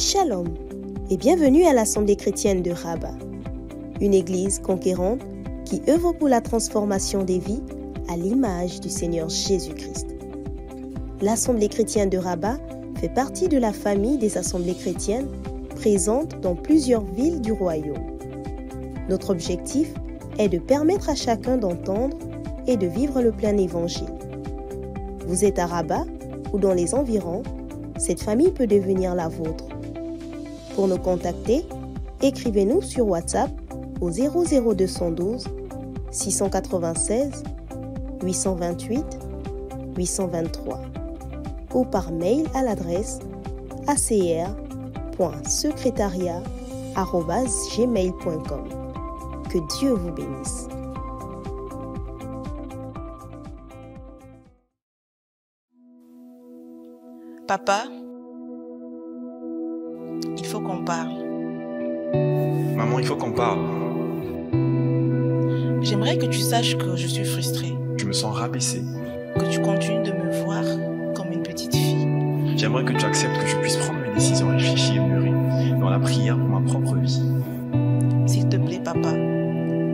Shalom et bienvenue à l'Assemblée chrétienne de Rabat, une église conquérante qui œuvre pour la transformation des vies à l'image du Seigneur Jésus-Christ. L'Assemblée chrétienne de Rabat fait partie de la famille des assemblées chrétiennes présentes dans plusieurs villes du royaume. Notre objectif est de permettre à chacun d'entendre et de vivre le plein évangile. Vous êtes à Rabat ou dans les environs, cette famille peut devenir la vôtre. Pour nous contacter, écrivez-nous sur WhatsApp au 00212 696 828 823 ou par mail à l'adresse acr.secretariat@gmail.com. Que Dieu vous bénisse. Papa, il faut qu'on parle. Maman, il faut qu'on parle. J'aimerais que tu saches que je suis frustrée, Je me sens rabaissé. que tu continues de me voir comme une petite fille. J'aimerais que tu acceptes que je puisse prendre mes décisions réfléchies et mûries dans la prière pour ma propre vie. S'il te plaît, papa,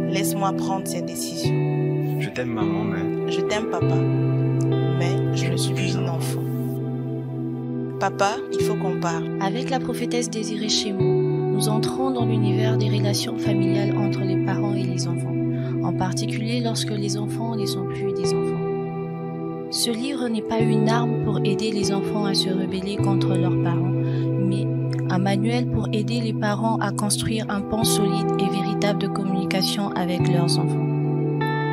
laisse-moi prendre cette décision. Je t'aime, maman, mais Je t'aime, papa, mais je ne suis plus un enfant. Papa, il faut qu'on parle. Avec la prophétesse Désirée Chémeau, nous entrons dans l'univers des relations familiales entre les parents et les enfants, en particulier lorsque les enfants ne sont plus des enfants. Ce livre n'est pas une arme pour aider les enfants à se rebeller contre leurs parents, mais un manuel pour aider les parents à construire un pont solide et véritable de communication avec leurs enfants.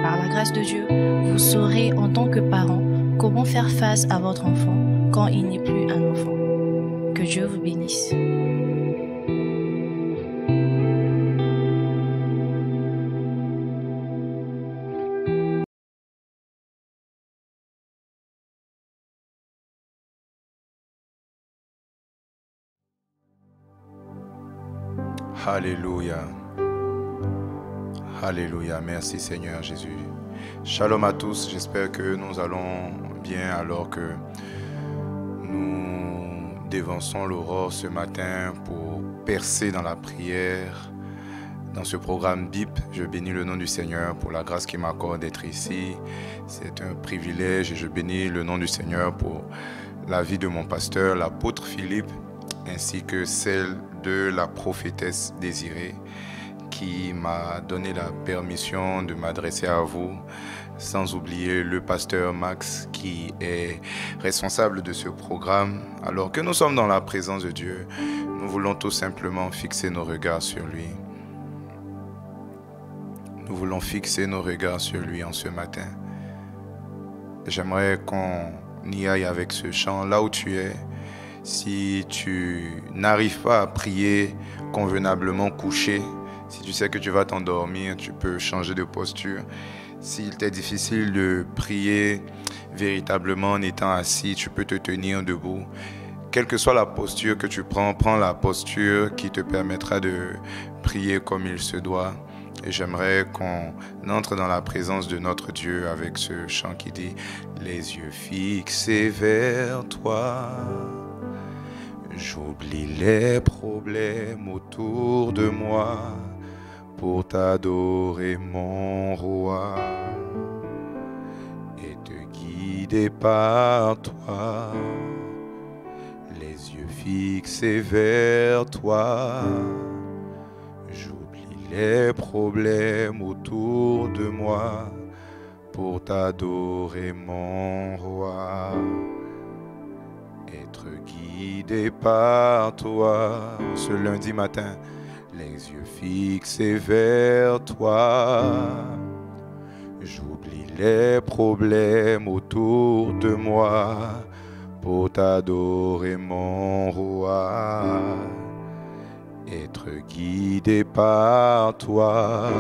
Par la grâce de Dieu, vous saurez en tant que parent comment faire face à votre enfant quand il n'est plus un enfant. Que Dieu vous bénisse. Alléluia. Alléluia. Merci Seigneur Jésus. Shalom à tous. J'espère que nous allons bien alors que nous dévançons l'aurore ce matin pour percer dans la prière. Dans ce programme BIP, je bénis le nom du Seigneur pour la grâce qu'il m'accorde d'être ici. C'est un privilège et je bénis le nom du Seigneur pour la vie de mon pasteur, l'apôtre Philippe, ainsi que celle de la prophétesse Désirée qui m'a donné la permission de m'adresser à vous, sans oublier le pasteur Max qui est responsable de ce programme. Alors que nous sommes dans la présence de Dieu, nous voulons tout simplement fixer nos regards sur lui. Nous voulons fixer nos regards sur lui en ce matin. J'aimerais qu'on y aille avec ce chant là où tu es. Si tu n'arrives pas à prier convenablement couché, si tu sais que tu vas t'endormir, tu peux changer de posture. S'il t'est difficile de prier véritablement en étant assis, tu peux te tenir debout. Quelle que soit la posture que tu prends, prends la posture qui te permettra de prier comme il se doit. Et j'aimerais qu'on entre dans la présence de notre Dieu avec ce chant qui dit « Les yeux fixés vers toi ». J'oublie les problèmes autour de moi pour t'adorer mon roi et te guider par toi. Les yeux fixés vers toi. J'oublie les problèmes autour de moi pour t'adorer mon roi. Être guidé par toi ce lundi matin, les yeux fixés vers toi. J'oublie les problèmes autour de moi pour t'adorer mon roi. Être guidé par toi,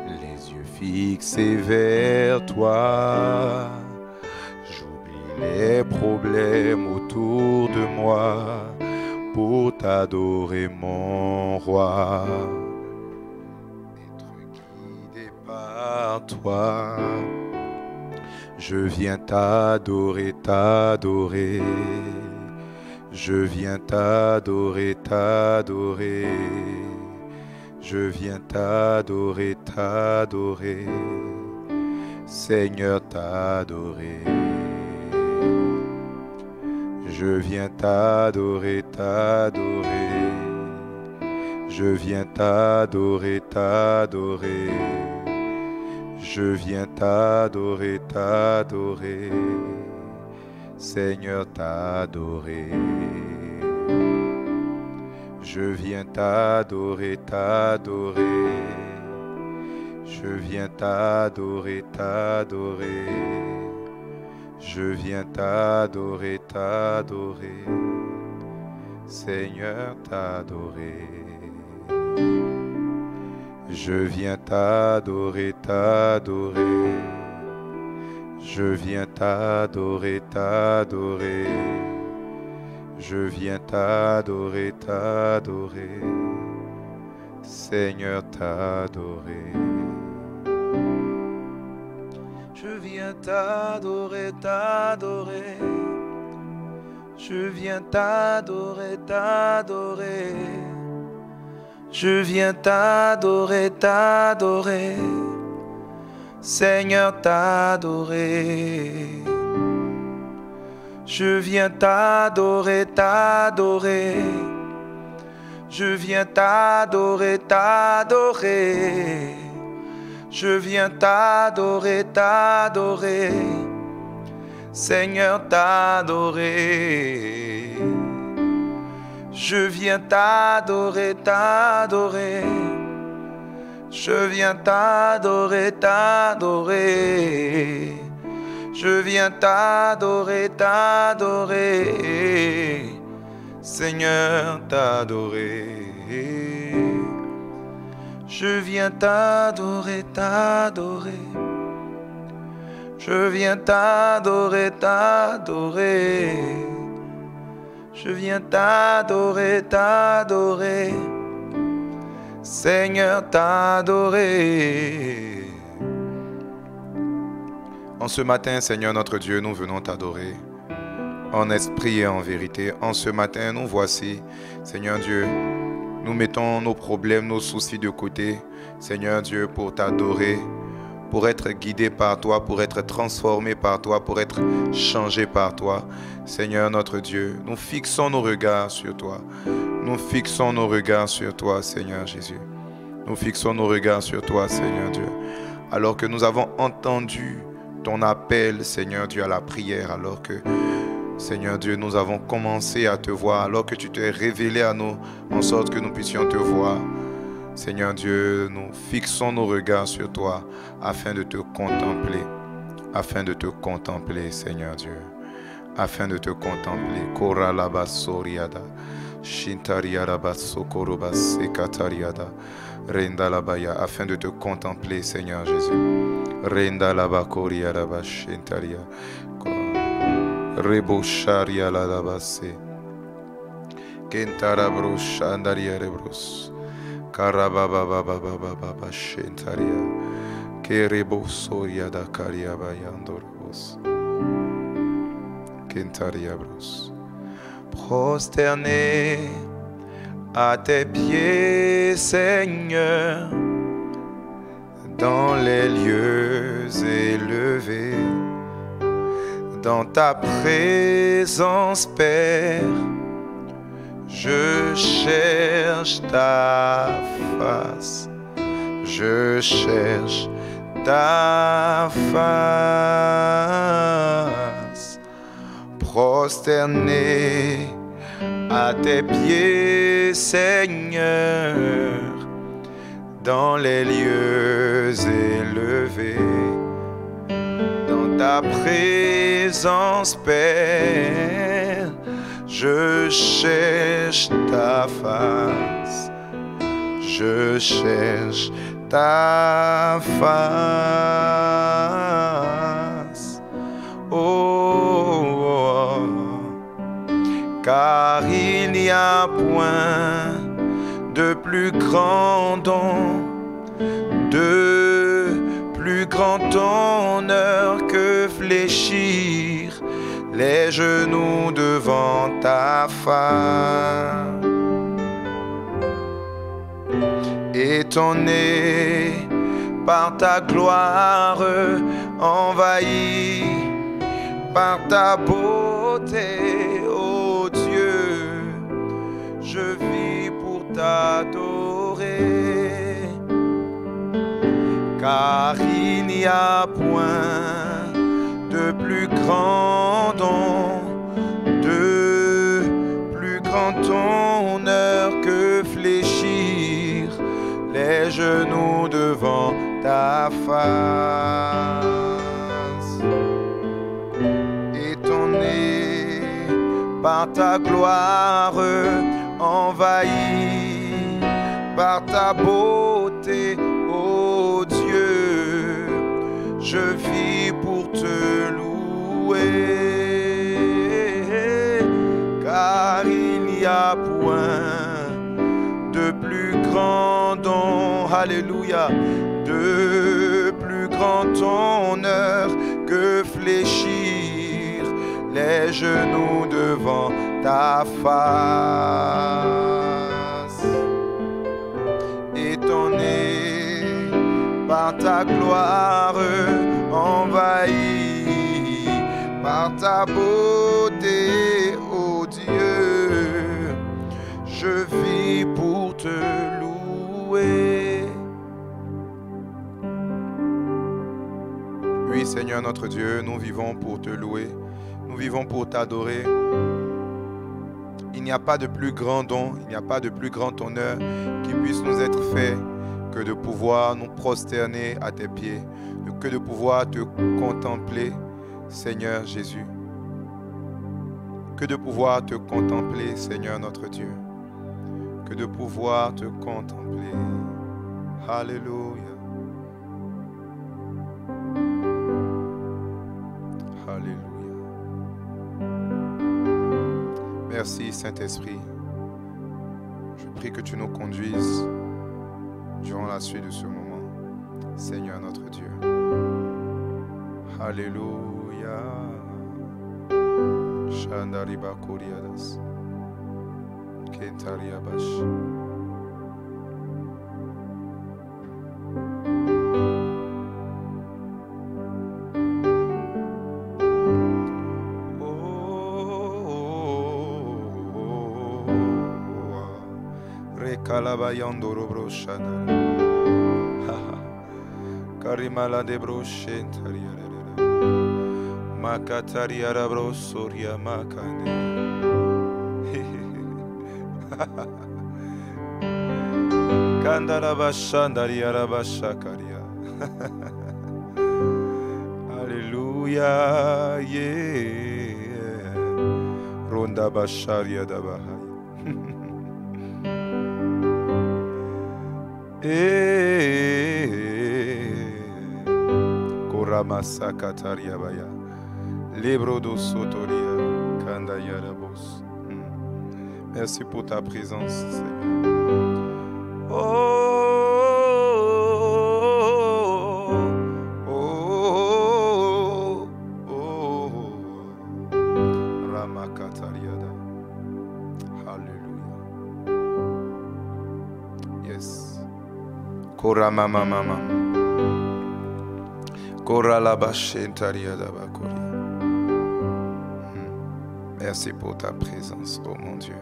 les yeux fixés vers toi. Les problèmes autour de moi pour t'adorer mon roi, être guidé par toi. Je viens t'adorer, t'adorer. Je viens t'adorer, t'adorer. Je viens t'adorer, t'adorer. Seigneur, t'adorer. Je viens t'adorer, t'adorer. Je viens t'adorer, t'adorer. Je viens t'adorer, t'adorer. Seigneur, t'adorer. Je viens t'adorer, t'adorer. Je viens t'adorer, t'adorer. Je viens t'adorer, t'adorer. Seigneur, t'adorer. Je viens t'adorer, t'adorer. Je viens t'adorer, t'adorer. Je viens t'adorer, t'adorer. Seigneur, t'adorer. Je viens t'adorer, t'adorer. Je viens t'adorer, t'adorer. Je viens t'adorer, t'adorer. Seigneur, t'adorer. Je viens t'adorer, t'adorer. Je viens t'adorer, t'adorer. Je viens t'adorer, t'adorer. Seigneur, t'adorer. Je viens t'adorer, t'adorer. Je viens t'adorer, t'adorer. Je viens t'adorer, t'adorer. Seigneur, t'adorer. Je viens t'adorer, t'adorer. Je viens t'adorer, t'adorer. Je viens t'adorer, t'adorer. Seigneur, t'adorer. En ce matin, Seigneur notre Dieu, nous venons t'adorer. En esprit et en vérité. En ce matin, nous voici, Seigneur Dieu. Nous mettons nos problèmes, nos soucis de côté, Seigneur Dieu, pour t'adorer, pour être guidé par toi, pour être transformé par toi, pour être changé par toi. Seigneur notre Dieu, nous fixons nos regards sur toi. Nous fixons nos regards sur toi, Seigneur Jésus. Nous fixons nos regards sur toi, Seigneur Dieu. Alors que nous avons entendu ton appel, Seigneur Dieu, à la prière, alors que, Seigneur Dieu, nous avons commencé à te voir, alors que tu t'es révélé à nous, en sorte que nous puissions te voir. Seigneur Dieu, nous fixons nos regards sur toi, afin de te contempler. Afin de te contempler, Seigneur Dieu. Afin de te contempler. Koralabasoriada. Shintariarabasokorobasekatariada. Rendalabaya. Afin de te contempler, Seigneur Jésus. Rendalabakoriarabashintaria. Rebosharia la labase. Kentarabros andaria rebros. Karababababababa shentaria. Kerebosoria da kariabayandorobos. Kentaria bros. Prosterné à tes pieds, Seigneur, dans les lieux élevés. Dans ta présence, Père, je cherche ta face. Je cherche ta face. Prosterné à tes pieds, Seigneur, dans les lieux élevés. Ta présence, Père, je cherche ta face, je cherche ta face. Oh, car il n'y a point de plus grand don, de plus grand honneur que fléchir les genoux devant ta face. Étonné par ta gloire, envahi par ta beauté, ô Dieu, je vis pour t'adorer, car il n'y a point de plus grand don, de plus grand honneur que fléchir les genoux devant ta face. Étonné par ta gloire, envahi par ta beauté, ô Dieu, je vis pour te louer, car il n'y a point de plus grand don, alléluia, de plus grand honneur que fléchir les genoux devant ta face. Étonné par ta gloire, envahi par ta beauté, ô Dieu, je vis pour te louer. Oui, Seigneur notre Dieu, nous vivons pour te louer, nous vivons pour t'adorer. Il n'y a pas de plus grand don, il n'y a pas de plus grand honneur qui puisse nous être fait que de pouvoir nous prosterner à tes pieds, que de pouvoir te contempler, Seigneur Jésus. Que de pouvoir te contempler, Seigneur notre Dieu. Que de pouvoir te contempler. Alléluia. Alléluia. Merci Saint-Esprit. Je prie que tu nous conduises durant la suite de ce moment, Seigneur notre Dieu. Alléluia. Shandariba Koriadas. Kentariabash. Rekalabayandoro broshana. Karimala de broshentaria. Makataria rabrosoria makane. Kandarabashandaria rabashakaria. Alléluia, yeah. Ronda basharia dabahaya. Koramasa kataria baya. Libro do sotoria kandaya rabos. Merci pour ta présence, Seigneur. Oh, oh, oh, oh. Ramakatariada. Hallelujah. Yes. Korama mama. Korala bashentariada bakoria. Merci pour ta présence, oh mon Dieu.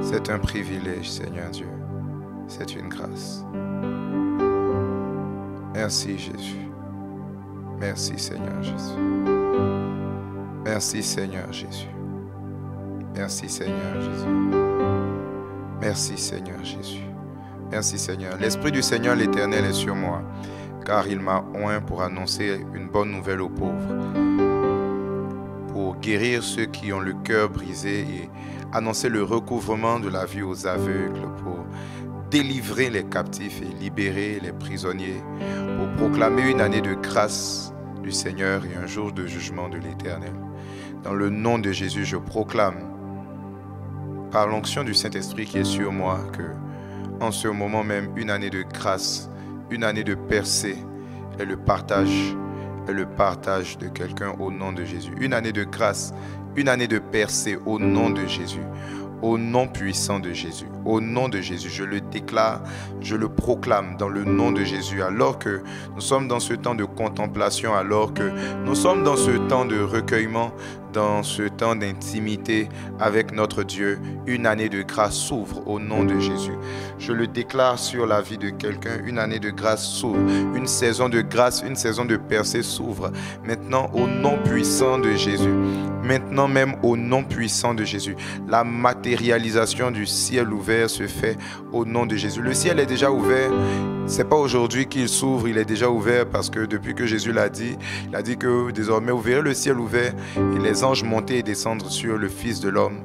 C'est un privilège, Seigneur Dieu. C'est une grâce. Merci, Jésus. Merci, Seigneur Jésus. Merci, Seigneur Jésus. Merci, Seigneur Jésus. Merci, Seigneur Jésus. Merci, Seigneur. L'Esprit du Seigneur l'Éternel est sur moi, car il m'a oint pour annoncer une bonne nouvelle aux pauvres, pour guérir ceux qui ont le cœur brisé et annoncer le recouvrement de la vue aux aveugles, pour délivrer les captifs et libérer les prisonniers, pour proclamer une année de grâce du Seigneur et un jour de jugement de l'Éternel. Dans le nom de Jésus, je proclame, par l'onction du Saint-Esprit qui est sur moi, que en ce moment même, une année de grâce, une année de percée est le partage, est le partage de quelqu'un au nom de Jésus. Une année de grâce, une année de percée au nom de Jésus. Au nom puissant de Jésus, au nom de Jésus, je le déclare, je le proclame dans le nom de Jésus. Alors que nous sommes dans ce temps de contemplation, alors que nous sommes dans ce temps de recueillement, dans ce temps d'intimité avec notre Dieu, une année de grâce s'ouvre au nom de Jésus. Je le déclare sur la vie de quelqu'un, une année de grâce s'ouvre, une saison de grâce, une saison de percée s'ouvre. Maintenant au nom puissant de Jésus, maintenant même au nom puissant de Jésus, la matérialisation du ciel ouvert se fait au nom de Jésus. Le ciel est déjà ouvert. C'est pas aujourd'hui qu'il s'ouvre, il est déjà ouvert parce que depuis que Jésus l'a dit, il a dit que désormais vous verrez le ciel ouvert et les anges monter et descendre sur le Fils de l'homme.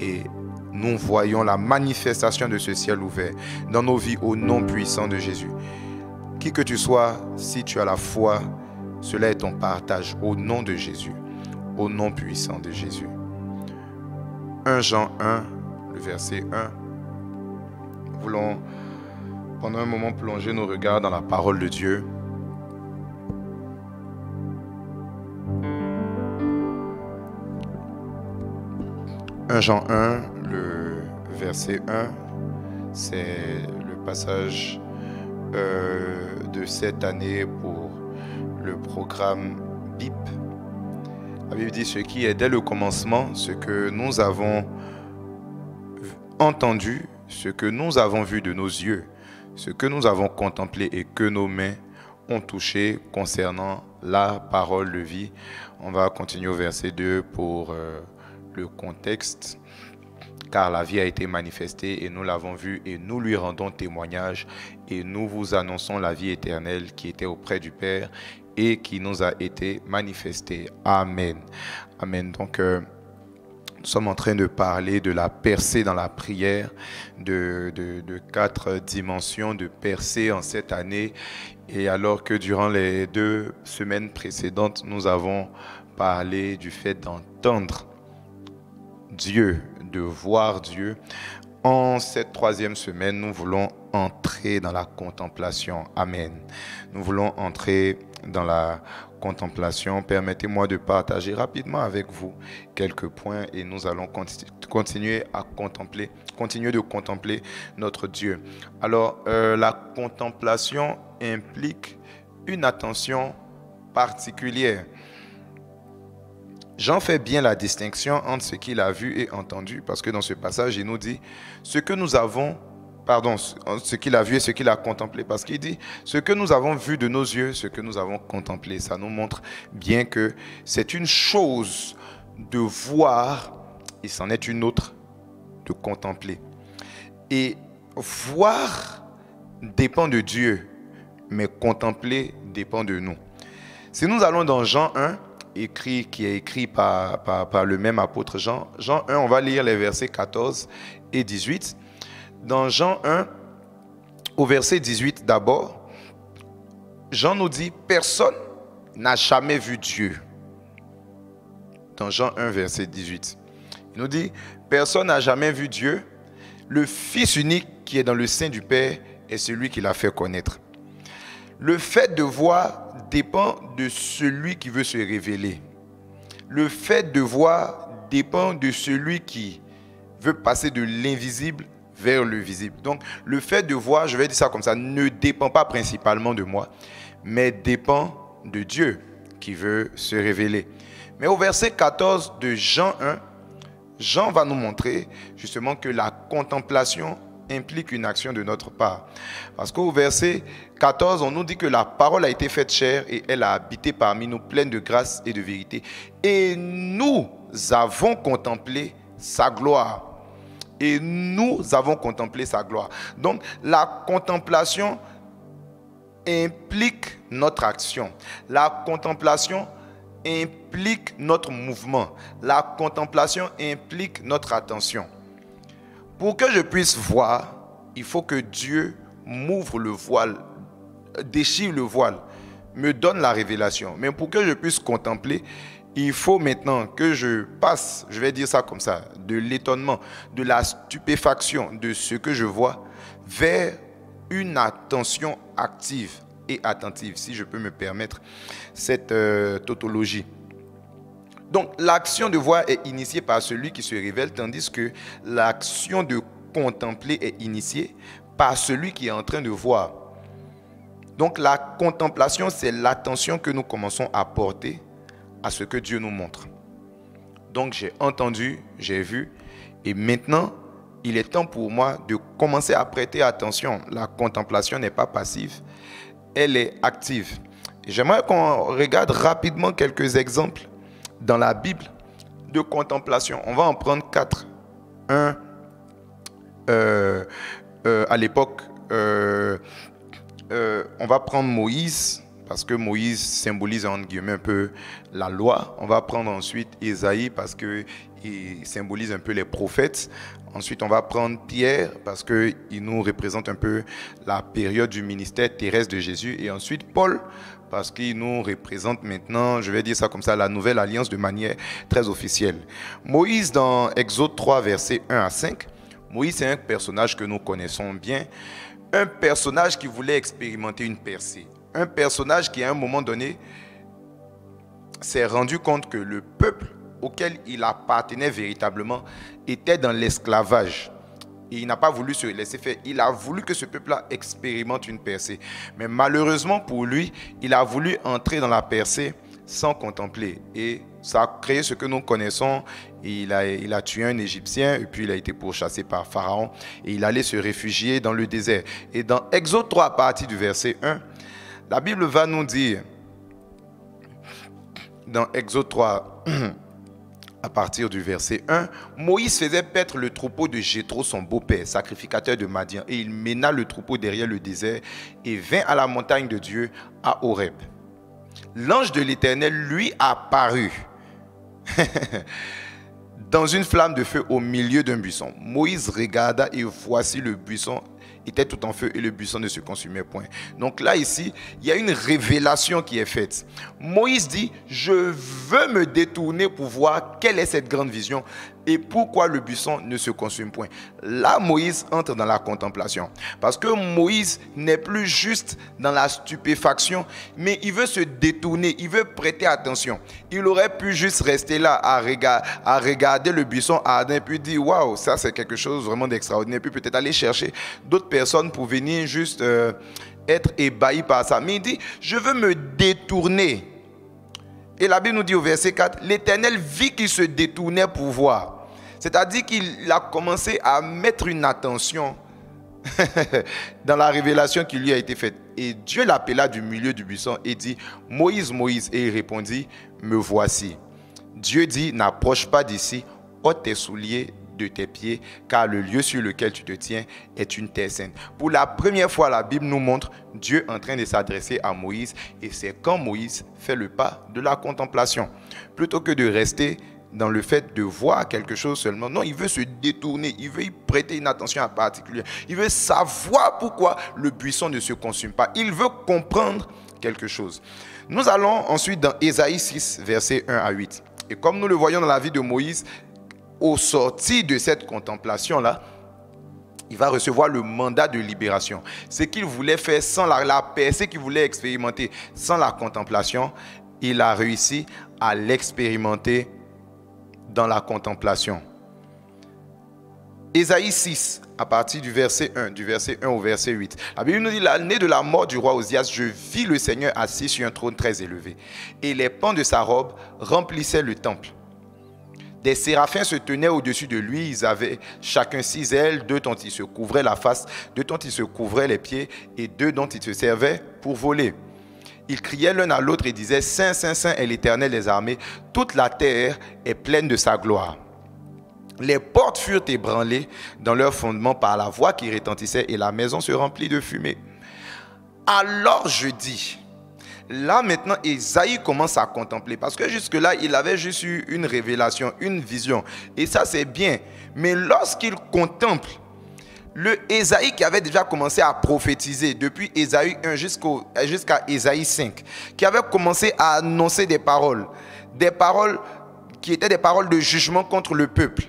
Et nous voyons la manifestation de ce ciel ouvert dans nos vies au nom puissant de Jésus. Qui que tu sois, si tu as la foi, cela est ton partage au nom de Jésus, au nom puissant de Jésus. 1 Jean 1, le verset 1. Nous voulons pendant un moment plonger nos regards dans la parole de Dieu. « 1 Jean 1, le verset 1, c'est le passage de cette année pour le programme BIP. La Bible dit ce qui est dès le commencement, ce que nous avons entendu, ce que nous avons vu de nos yeux, ce que nous avons contemplé et que nos mains ont touché concernant la parole de vie. » On va continuer au verset 2 pour le contexte. Car la vie a été manifestée et nous l'avons vue et nous lui rendons témoignage et nous vous annonçons la vie éternelle qui était auprès du Père et qui nous a été manifestée. Amen. Amen. Donc, nous sommes en train de parler de la percée dans la prière, de 4 dimensions de percée en cette année. Et alors que durant les 2 semaines précédentes, nous avons parlé du fait d'entendre Dieu, de voir Dieu. En cette 3e semaine, nous voulons entrer dans la contemplation. Amen. Nous voulons entrer dans la contemplation. Permettez-moi de partager rapidement avec vous quelques points et nous allons continuer de contempler notre Dieu. Alors, la contemplation implique une attention particulière. Jean fait bien la distinction entre ce qu'il a vu et entendu, parce que dans ce passage, il nous dit ce qu'il a vu et ce qu'il a contemplé, parce qu'il dit ce que nous avons vu de nos yeux, ce que nous avons contemplé. Ça nous montre bien que c'est une chose de voir et c'en est une autre de contempler. Et voir dépend de Dieu, mais contempler dépend de nous. Si nous allons dans Jean 1, qui est écrit par le même apôtre Jean. Jean 1, on va lire les versets 14 et 18. Dans Jean 1, au verset 18 d'abord, Jean nous dit « Personne n'a jamais vu Dieu ». Dans Jean 1, verset 18. Il nous dit « Personne n'a jamais vu Dieu. Le Fils unique qui est dans le sein du Père est celui qui l'a fait connaître. » Le fait de voir dépend de celui qui veut se révéler. Le fait de voir dépend de celui qui veut passer de l'invisible vers le visible. Donc, le fait de voir, je vais dire ça comme ça, ne dépend pas principalement de moi, mais dépend de Dieu qui veut se révéler. Mais au verset 14 de Jean 1, Jean va nous montrer justement que la contemplation implique une action de notre part. Parce qu'au verset 14, on nous dit que la parole a été faite chair et elle a habité parmi nous, pleine de grâce et de vérité. Et nous avons contemplé sa gloire. Et nous avons contemplé sa gloire. Donc, la contemplation implique notre action. La contemplation implique notre mouvement. La contemplation implique notre attention. Pour que je puisse voir, il faut que Dieu m'ouvre le voile, déchire le voile, me donne la révélation. Mais pour que je puisse contempler, il faut maintenant que je passe, je vais dire ça comme ça, de l'étonnement, de la stupéfaction de ce que je vois, vers une attention active et attentive, si je peux me permettre cette tautologie. Donc, l'action de voir est initiée par celui qui se révèle, tandis que l'action de contempler est initiée par celui qui est en train de voir. Donc, la contemplation, c'est l'attention que nous commençons à porter à ce que Dieu nous montre. Donc, j'ai entendu, j'ai vu, et maintenant, il est temps pour moi de commencer à prêter attention. La contemplation n'est pas passive, elle est active. J'aimerais qu'on regarde rapidement quelques exemples dans la Bible de contemplation. On va en prendre 4. Un, à l'époque, on va prendre Moïse, parce que Moïse symbolise en guillemets un peu la loi. On va prendre ensuite Ésaïe, parce qu'il symbolise un peu les prophètes. Ensuite, on va prendre Pierre, parce qu'il nous représente un peu la période du ministère terrestre de Jésus. Et ensuite, Paul, parce qu'il nous représente maintenant, je vais dire ça comme ça, la nouvelle alliance de manière très officielle. Moïse, dans Exode 3, versets 1 à 5, Moïse, c'est un personnage que nous connaissons bien, un personnage qui voulait expérimenter une percée, un personnage qui, à un moment donné, s'est rendu compte que le peuple auquel il appartenait véritablement était dans l'esclavage. Et il n'a pas voulu se laisser faire. Il a voulu que ce peuple-là expérimente une percée. Mais malheureusement pour lui, il a voulu entrer dans la percée sans contempler. Et ça a créé ce que nous connaissons. Il a tué un Égyptien et puis il a été pourchassé par Pharaon. Et il allait se réfugier dans le désert. Et dans Exode 3, à partir du verset 1, la Bible va nous dire, dans Exode 3, à partir du verset 1, Moïse faisait paître le troupeau de Jéthro, son beau-père, sacrificateur de Madian, et il mena le troupeau derrière le désert et vint à la montagne de Dieu, à Horeb. L'ange de l'Éternel lui apparut dans une flamme de feu au milieu d'un buisson. Moïse regarda et voici le buisson était tout en feu et le buisson ne se consumait point. Donc là, ici, il y a une révélation qui est faite. Moïse dit, je veux me détourner pour voir quelle est cette grande vision et pourquoi le buisson ne se consume point. Là, Moïse entre dans la contemplation. Parce que Moïse n'est plus juste dans la stupéfaction, mais il veut se détourner, il veut prêter attention. Il aurait pu juste rester là à regarder le buisson ardent, puis dire, waouh, ça c'est quelque chose vraiment d'extraordinaire. Puis peut-être aller chercher d'autres personnes pour venir juste être ébahis par ça. Mais il dit, je veux me détourner. Et la Bible nous dit au verset 4, l'Éternel vit qu'il se détournait pour voir. C'est-à-dire qu'il a commencé à mettre une attention dans la révélation qui lui a été faite. Et Dieu l'appela du milieu du buisson et dit, Moïse, Moïse. Et il répondit, me voici. Dieu dit, n'approche pas d'ici, ôte tes souliers de tes pieds, car le lieu sur lequel tu te tiens est une terre sainte. Pour la première fois, la Bible nous montre Dieu en train de s'adresser à Moïse, et c'est quand Moïse fait le pas de la contemplation. Plutôt que de rester dans le fait de voir quelque chose seulement, non, il veut se détourner, il veut y prêter une attention particulière, il veut savoir pourquoi le buisson ne se consume pas, il veut comprendre quelque chose. Nous allons ensuite dans Ésaïe 6, versets 1 à 8. Et comme nous le voyons dans la vie de Moïse, au sortir de cette contemplation-là, il va recevoir le mandat de libération. Ce qu'il voulait faire sans la percée qu'il voulait expérimenter sans la contemplation, il a réussi à l'expérimenter dans la contemplation. Ésaïe 6, à partir du verset 1 au verset 8. La Bible nous dit, l'année de la mort du roi Osias, je vis le Seigneur assis sur un trône très élevé, et les pans de sa robe remplissaient le temple. Des séraphins se tenaient au-dessus de lui, ils avaient chacun 6 ailes, 2 dont ils se couvraient la face, 2 dont ils se couvraient les pieds, et 2 dont ils se servaient pour voler. Ils criaient l'un à l'autre et disaient, Saint, Saint, Saint est l'Éternel des armées, toute la terre est pleine de sa gloire. Les portes furent ébranlées dans leur fondement par la voix qui retentissait et la maison se remplit de fumée. Alors je dis, là maintenant Ésaïe commence à contempler, parce que jusque-là il avait juste eu une révélation, une vision, et ça c'est bien, mais lorsqu'il contemple, le Ésaïe qui avait déjà commencé à prophétiser depuis Ésaïe 1 jusqu'à Ésaïe 5, qui avait commencé à annoncer des paroles qui étaient des paroles de jugement contre le peuple.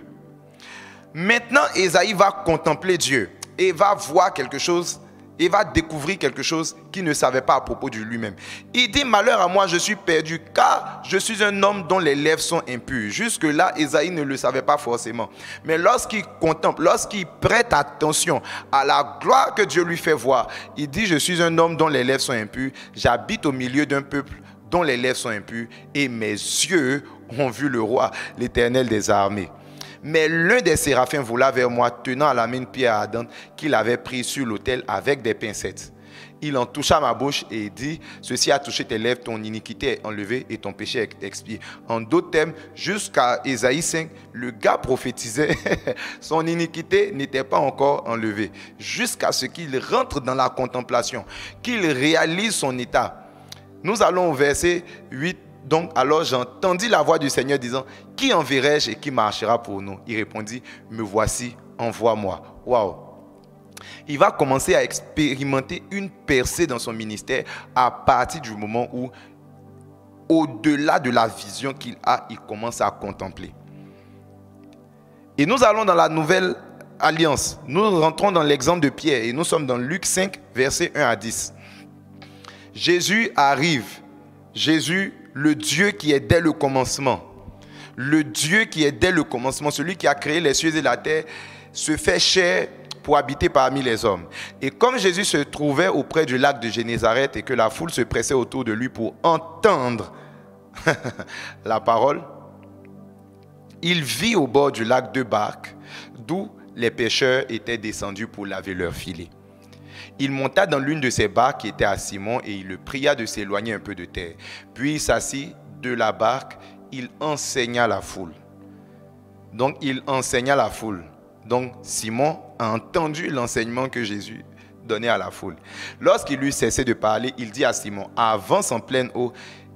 Maintenant, Ésaïe va contempler Dieu et va voir quelque chose il va découvrir quelque chose qu'il ne savait pas à propos de lui-même. Il dit, malheur à moi, je suis perdu, car je suis un homme dont les lèvres sont impures. Jusque-là, Ésaïe ne le savait pas forcément. Mais lorsqu'il contemple, lorsqu'il prête attention à la gloire que Dieu lui fait voir, il dit, je suis un homme dont les lèvres sont impures, j'habite au milieu d'un peuple dont les lèvres sont impures, et mes yeux ont vu le roi, l'Éternel des armées. Mais l'un des séraphins vola vers moi, tenant à la main une pierre ardente qu'il avait prise sur l'autel avec des pincettes. Il en toucha ma bouche et dit, ceci a touché tes lèvres, ton iniquité est enlevée et ton péché est expié. En d'autres termes, jusqu'à Ésaïe 5, le gars prophétisait, son iniquité n'était pas encore enlevée. Jusqu'à ce qu'il rentre dans la contemplation, qu'il réalise son état. Nous allons au verset 8. Donc, alors j'entendis la voix du Seigneur disant, qui enverrai-je et qui marchera pour nous? Il répondit, me voici, envoie-moi. Waouh! Il va commencer à expérimenter une percée dans son ministère à partir du moment où, au-delà de la vision qu'il a, il commence à contempler. Et nous allons dans la nouvelle alliance. Nous rentrons dans l'exemple de Pierre et nous sommes dans Luc 5, versets 1 à 10. Jésus arrive. Jésus, le Dieu qui est dès le commencement, le Dieu qui est dès le commencement, celui qui a créé les cieux et la terre, se fait chair pour habiter parmi les hommes. Et comme Jésus se trouvait auprès du lac de Génézareth et que la foule se pressait autour de lui pour entendre la parole, il vit au bord du lac 2 barques, d'où les pêcheurs étaient descendus pour laver leurs filets. Il monta dans l'une de ces barques qui était à Simon et il le pria de s'éloigner un peu de terre. Puis il s'assit de la barque, il enseigna la foule. Donc il enseigna la foule. Donc Simon a entendu l'enseignement que Jésus donnait à la foule. Lorsqu'il eut cessé de parler, il dit à Simon, avance en pleine eau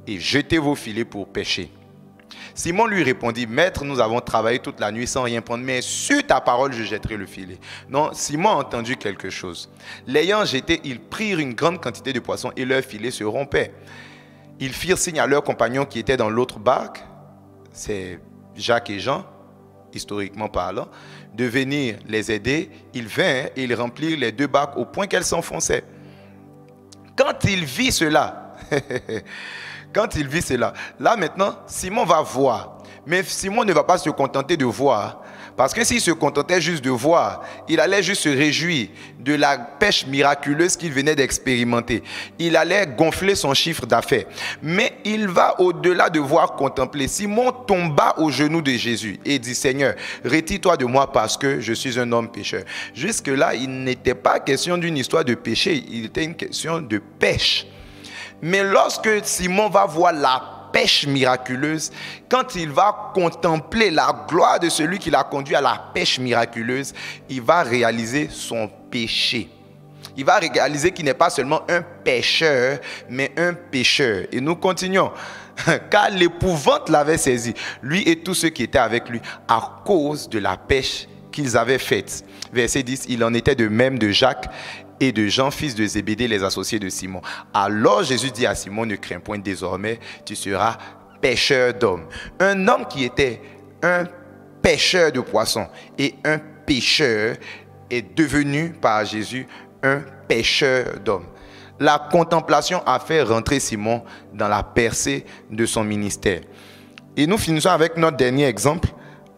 et jetez vos filets pour pêcher. Simon lui répondit, maître, nous avons travaillé toute la nuit sans rien prendre, mais sur ta parole, je jetterai le filet. Non, Simon a entendu quelque chose. L'ayant jeté, ils prirent une grande quantité de poissons et leur filet se rompait. Ils firent signe à leurs compagnons qui étaient dans l'autre barque, c'est Jacques et Jean, historiquement parlant, de venir les aider. Ils vinrent et ils remplirent les 2 barques au point qu'elles s'enfonçaient. Quand il vit cela, là maintenant, Simon va voir. Mais Simon ne va pas se contenter de voir. Parce que s'il se contentait juste de voir, il allait juste se réjouir de la pêche miraculeuse qu'il venait d'expérimenter. Il allait gonfler son chiffre d'affaires. Mais il va au-delà de voir contempler. Simon tomba aux genoux de Jésus et dit, Seigneur, retire-toi de moi parce que je suis un homme pécheur. Jusque-là, il n'était pas question d'une histoire de péché, il était une question de pêche. Mais lorsque Simon va voir la pêche miraculeuse, quand il va contempler la gloire de celui qui l'a conduit à la pêche miraculeuse, il va réaliser son péché. Il va réaliser qu'il n'est pas seulement un pêcheur, mais un pécheur. Et nous continuons. Car l'épouvante l'avait saisi, lui et tous ceux qui étaient avec lui, à cause de la pêche qu'ils avaient faite. Verset 10, il en était de même de Jacques et de Jean, fils de Zébédée, les associés de Simon. Alors Jésus dit à Simon, ne crains point, désormais, tu seras pêcheur d'hommes. Un homme qui était un pêcheur de poissons et un pécheur est devenu par Jésus un pêcheur d'hommes. La contemplation a fait rentrer Simon dans la percée de son ministère. Et nous finissons avec notre dernier exemple,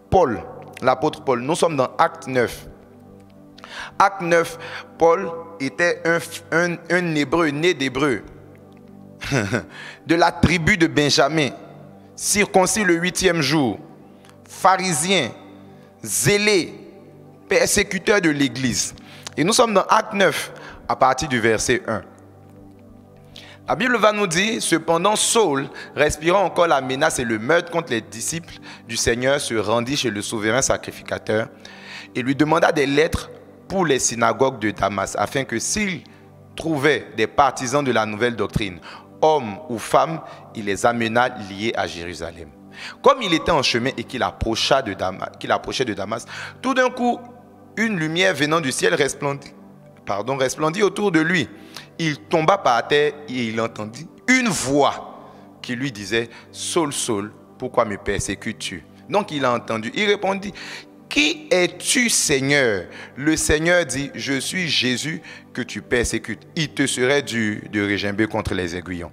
Paul, l'apôtre Paul. Nous sommes dans Acte 9. Acte 9, Paul était un hébreu, né d'hébreu, de la tribu de Benjamin, circoncis le 8e jour, pharisien, zélé, persécuteur de l'église. Et nous sommes dans Acte 9, à partir du verset 1. La Bible va nous dire, cependant Saul, respirant encore la menace et le meurtre contre les disciples du Seigneur, se rendit chez le souverain sacrificateur et lui demanda des lettres pour les synagogues de Damas, afin que s'il trouvait des partisans de la nouvelle doctrine, hommes ou femmes, il les amena liés à Jérusalem. Comme il était en chemin et qu'il approchait de Damas, tout d'un coup, une lumière venant du ciel resplendit autour de lui. Il tomba par terre et il entendit une voix qui lui disait, Saul, Saul, pourquoi me persécutes-tu? Donc il a entendu, il répondit, qui es-tu, Seigneur? Le Seigneur dit, je suis Jésus que tu persécutes. Il te serait dû de régimber contre les aiguillons.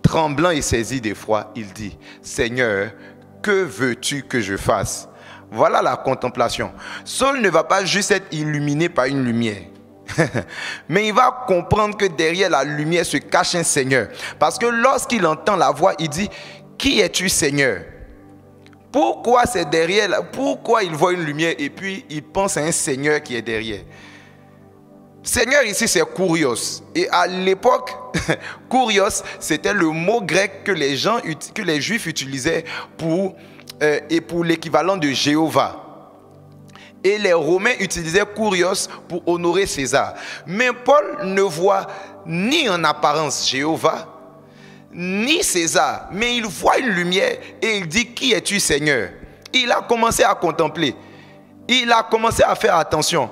Tremblant et saisi d'effroi, il dit, Seigneur, que veux-tu que je fasse? Voilà la contemplation. Saul ne va pas juste être illuminé par une lumière. Mais il va comprendre que derrière la lumière se cache un Seigneur. Parce que lorsqu'il entend la voix, il dit, qui es-tu, Seigneur? Pourquoi c'est derrière? Pourquoi il voit une lumière et puis il pense à un Seigneur qui est derrière? Seigneur ici c'est Kurios. Et à l'époque, Kurios c'était le mot grec que les Juifs utilisaient pour l'équivalent de Jéhovah. Et les Romains utilisaient Kurios pour honorer César. Mais Paul ne voit ni en apparence Jéhovah, ni César, mais il voit une lumière et il dit, qui es-tu, Seigneur? Il a commencé à contempler. Il a commencé à faire attention.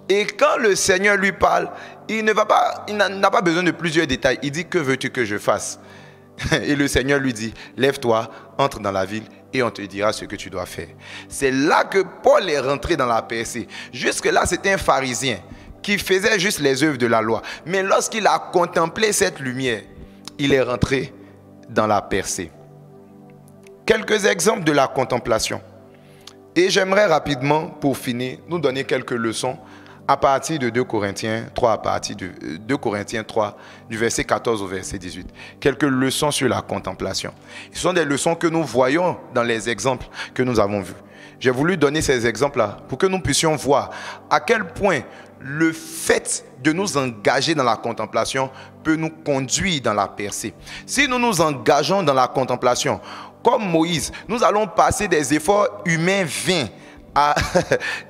Et quand le Seigneur lui parle, il n'a pas besoin de plusieurs détails. Il dit, que veux-tu que je fasse? Et le Seigneur lui dit, lève-toi, entre dans la ville et on te dira ce que tu dois faire. C'est là que Paul est rentré dans la percée. Jusque-là, c'était un pharisien qui faisait juste les œuvres de la loi. Mais lorsqu'il a contemplé cette lumière, il est rentré dans la percée. Quelques exemples de la contemplation. Et j'aimerais rapidement, pour finir, nous donner quelques leçons à partir de 2 Corinthiens 3, à partir de 2 Corinthiens 3, du verset 14 au verset 18. Quelques leçons sur la contemplation. Ce sont des leçons que nous voyons dans les exemples que nous avons vus. J'ai voulu donner ces exemples-là pour que nous puissions voir à quel point le fait de nous engager dans la contemplation peut nous conduire dans la percée. Si nous nous engageons dans la contemplation, comme Moïse, nous allons passer des efforts humains vains à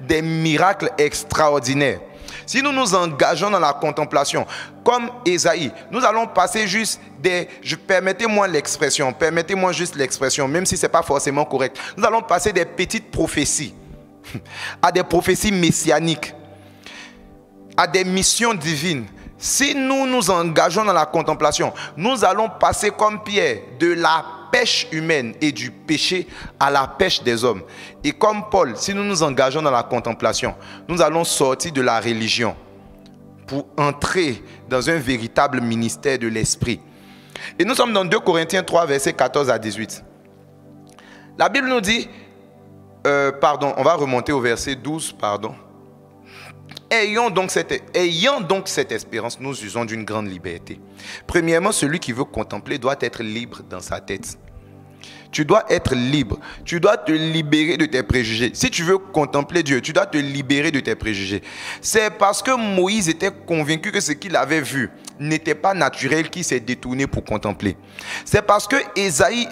des miracles extraordinaires. Si nous nous engageons dans la contemplation, comme Ésaïe, nous allons passer juste permettez-moi juste l'expression, même si ce n'est pas forcément correct. Nous allons passer des petites prophéties à des prophéties messianiques, à des missions divines. Si nous nous engageons dans la contemplation, nous allons passer comme Pierre de la pêche humaine et du péché à la pêche des hommes. Et comme Paul, si nous nous engageons dans la contemplation, nous allons sortir de la religion pour entrer dans un véritable ministère de l'esprit. Et nous sommes dans 2 Corinthiens 3, versets 14 à 18. La Bible nous dit, on va remonter au verset 12, Ayant donc cette espérance, nous usons d'une grande liberté. Premièrement, celui qui veut contempler doit être libre dans sa tête. Tu dois être libre. Tu dois te libérer de tes préjugés. Si tu veux contempler Dieu, tu dois te libérer de tes préjugés. C'est parce que Moïse était convaincu que ce qu'il avait vu n'était pas naturel qu'il s'est détourné pour contempler. C'est parce que Ésaïe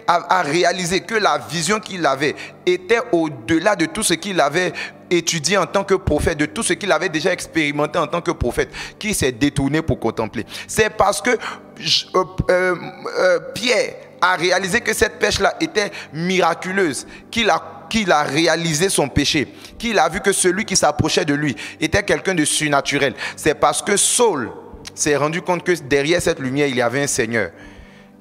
a réalisé que la vision qu'il avait était au-delà de tout ce qu'il avait étudié en tant que prophète, de tout ce qu'il avait déjà expérimenté en tant que prophète, qu'il s'est détourné pour contempler. C'est parce que Pierre a réalisé que cette pêche-là était miraculeuse, qu'il a réalisé son péché, qu'il a vu que celui qui s'approchait de lui était quelqu'un de surnaturel. C'est parce que Saul s'est rendu compte que derrière cette lumière, il y avait un Seigneur,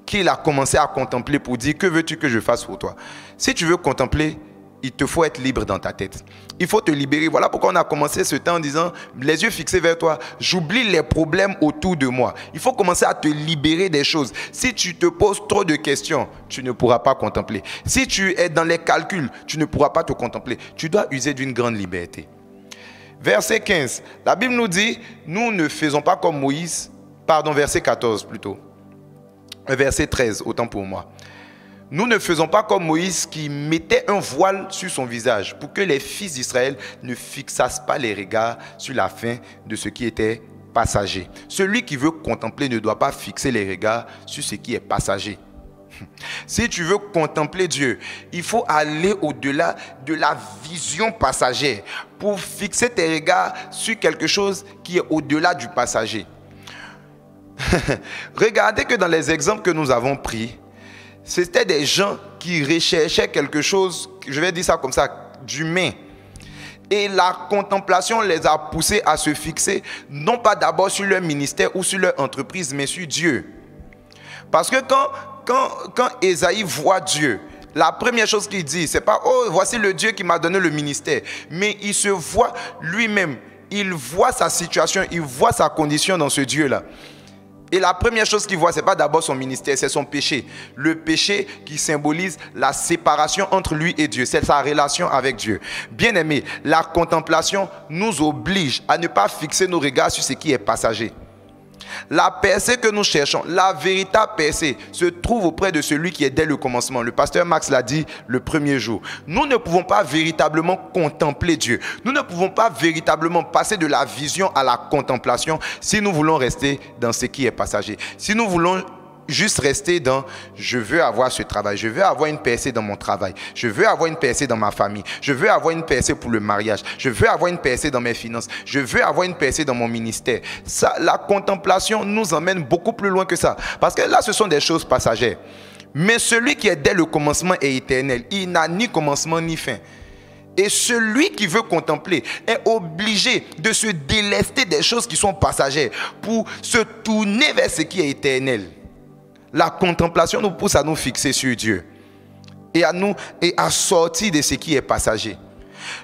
qu'il a commencé à contempler pour dire, que veux-tu que je fasse pour toi? Si tu veux contempler, il te faut être libre dans ta tête. Il faut te libérer. Voilà pourquoi on a commencé ce temps en disant, les yeux fixés vers toi, j'oublie les problèmes autour de moi. Il faut commencer à te libérer des choses. Si tu te poses trop de questions, tu ne pourras pas contempler. Si tu es dans les calculs, tu ne pourras pas te contempler. Tu dois user d'une grande liberté. Verset 15, la Bible nous dit, nous ne faisons pas comme Moïse, verset 14 plutôt. Verset 13, autant pour moi. Nous ne faisons pas comme Moïse qui mettait un voile sur son visage pour que les fils d'Israël ne fixassent pas les regards sur la fin de ce qui était passager. Celui qui veut contempler ne doit pas fixer les regards sur ce qui est passager. Si tu veux contempler Dieu, il faut aller au-delà de la vision passagère pour fixer tes regards sur quelque chose qui est au-delà du passager. Regardez que dans les exemples que nous avons pris, c'était des gens qui recherchaient quelque chose, je vais dire ça comme ça, d'humain. Et la contemplation les a poussés à se fixer, non pas d'abord sur leur ministère ou sur leur entreprise, mais sur Dieu. Parce que quand Ésaïe voit Dieu, La première chose qu'il dit, c'est pas « Oh, voici le Dieu qui m'a donné le ministère ». Mais il se voit lui-même, il voit sa situation, il voit sa condition dans ce Dieu-là. Et la première chose qu'il voit, ce n'est pas d'abord son ministère, c'est son péché. Le péché qui symbolise la séparation entre lui et Dieu. C'est sa relation avec Dieu. Bien aimé, la contemplation nous oblige à ne pas fixer nos regards sur ce qui est passager. La percée que nous cherchons, la véritable percée, se trouve auprès de celui qui est dès le commencement. Le pasteur Max l'a dit le premier jour. Nous ne pouvons pas véritablement contempler Dieu. Nous ne pouvons pas véritablement passer de la vision à la contemplation si nous voulons rester dans ce qui est passager. Si nous voulons juste rester dans « je veux avoir ce travail, je veux avoir une percée dans mon travail, je veux avoir une percée dans ma famille, je veux avoir une percée pour le mariage, je veux avoir une percée dans mes finances, je veux avoir une percée dans mon ministère ». Ça, la contemplation nous emmène beaucoup plus loin que ça. Parce que là, ce sont des choses passagères. Mais celui qui est dès le commencement est éternel. Il n'a ni commencement ni fin. Et celui qui veut contempler est obligé de se délester des choses qui sont passagères pour se tourner vers ce qui est éternel. La contemplation nous pousse à nous fixer sur Dieu et à sortir de ce qui est passager.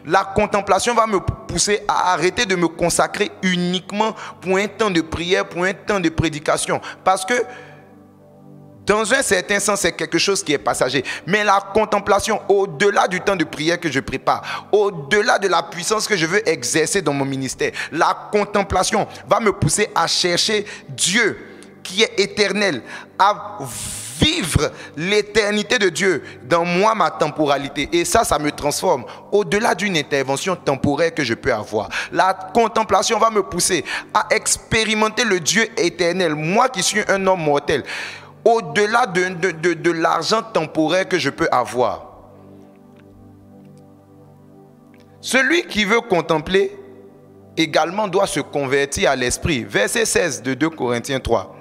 La contemplation va me pousser à arrêter de me consacrer uniquement pour un temps de prière, pour un temps de prédication. Parce que dans un certain sens, c'est quelque chose qui est passager. Mais la contemplation, au-delà du temps de prière que je prépare, au-delà de la puissance que je veux exercer dans mon ministère, la contemplation va me pousser à chercher Dieu qui est éternel, à vivre l'éternité de Dieu dans moi, ma temporalité. Et ça me transforme au-delà d'une intervention temporaire que je peux avoir. La contemplation va me pousser à expérimenter le Dieu éternel, moi qui suis un homme mortel, au-delà de l'argent temporaire que je peux avoir. Celui qui veut contempler également doit se convertir à l'esprit. Verset 16 de 2 Corinthiens 3.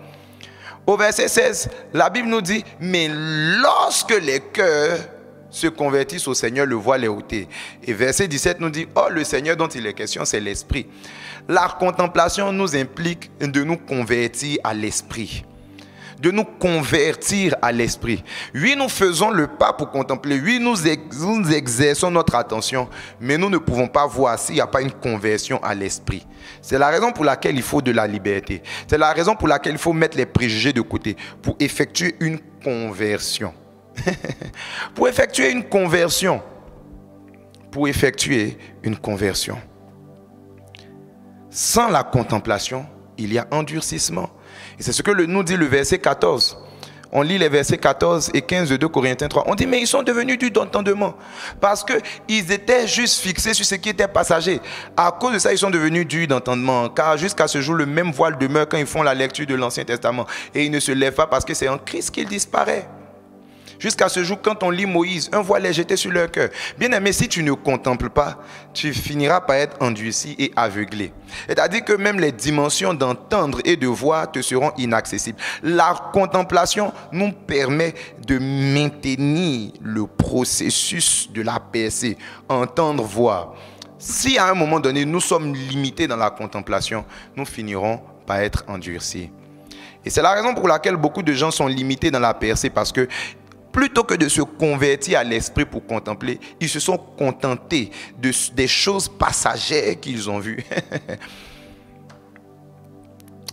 Au verset 16, la Bible nous dit « Mais lorsque les cœurs se convertissent au Seigneur, le voile est ôté. » Et verset 17 nous dit « Oh, le Seigneur dont il est question, c'est l'Esprit. » La contemplation nous implique de nous convertir à l'Esprit. De nous convertir à l'esprit. Oui, nous faisons le pas pour contempler. Oui, nous exerçons notre attention. Mais nous ne pouvons pas voir s'il n'y a pas une conversion à l'esprit. C'est la raison pour laquelle il faut de la liberté. C'est la raison pour laquelle il faut mettre les préjugés de côté pour effectuer une conversion. Pour effectuer une conversion. Pour effectuer une conversion. Sans la contemplation, il y a endurcissement. Et c'est ce que nous dit le verset 14. On lit les versets 14 et 15 de 2 Corinthiens 3. On dit, mais ils sont devenus durs d'entendement. Parce qu'ils étaient juste fixés sur ce qui était passager. À cause de ça, ils sont devenus durs d'entendement. Car jusqu'à ce jour, le même voile demeure quand ils font la lecture de l'Ancien Testament. Et ils ne se lèvent pas parce que c'est en Christ qu'il disparaît. Jusqu'à ce jour, quand on lit Moïse, un voile est jeté sur leur cœur. Bien aimé, si tu ne contemples pas, tu finiras par être endurci et aveuglé. C'est-à-dire que même les dimensions d'entendre et de voir te seront inaccessibles. La contemplation nous permet de maintenir le processus de la percée, entendre, voir. Si à un moment donné, nous sommes limités dans la contemplation, nous finirons par être endurcis. Et c'est la raison pour laquelle beaucoup de gens sont limités dans la percée, parce que plutôt que de se convertir à l'esprit pour contempler, ils se sont contentés des choses passagères qu'ils ont vues.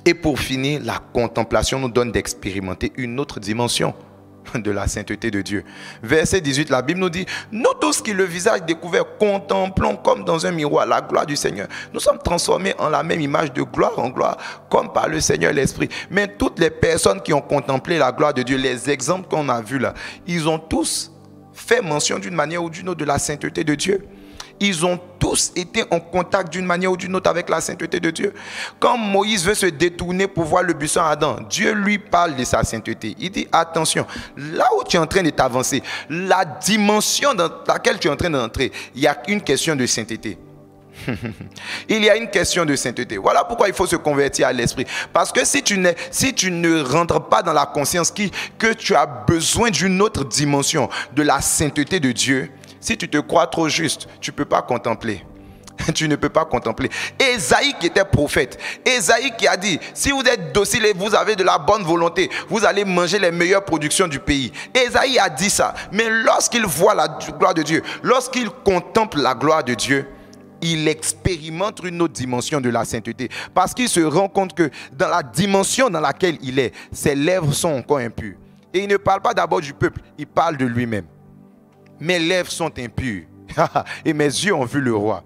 Et pour finir, la contemplation nous donne d'expérimenter une autre dimension de la sainteté de Dieu. Verset 18, la Bible nous dit, nous tous qui le visage découvert contemplons comme dans un miroir la gloire du Seigneur. Nous sommes transformés en la même image de gloire en gloire, comme par le Seigneur l'Esprit. Mais toutes les personnes qui ont contemplé la gloire de Dieu, les exemples qu'on a vus là, ils ont tous fait mention d'une manière ou d'une autre de la sainteté de Dieu. Ils ont tous été en contact d'une manière ou d'une autre avec la sainteté de Dieu. Quand Moïse veut se détourner pour voir le buisson ardent, Dieu lui parle de sa sainteté. Il dit, attention, là où tu es en train de t'avancer, la dimension dans laquelle tu es en train d'entrer, il y a une question de sainteté. Il y a une question de sainteté. Voilà pourquoi il faut se convertir à l'esprit. Parce que si tu ne rentres pas dans la conscience que tu as besoin d'une autre dimension de la sainteté de Dieu, si tu te crois trop juste, tu ne peux pas contempler. tu ne peux pas contempler. Ésaïe qui était prophète, Ésaïe qui a dit, si vous êtes docile et vous avez de la bonne volonté, vous allez manger les meilleures productions du pays. Ésaïe a dit ça, mais lorsqu'il voit la gloire de Dieu, lorsqu'il contemple la gloire de Dieu, il expérimente une autre dimension de la sainteté, parce qu'il se rend compte que dans la dimension dans laquelle il est, ses lèvres sont encore impures. Et il ne parle pas d'abord du peuple, il parle de lui-même. Mes lèvres sont impures et mes yeux ont vu le roi.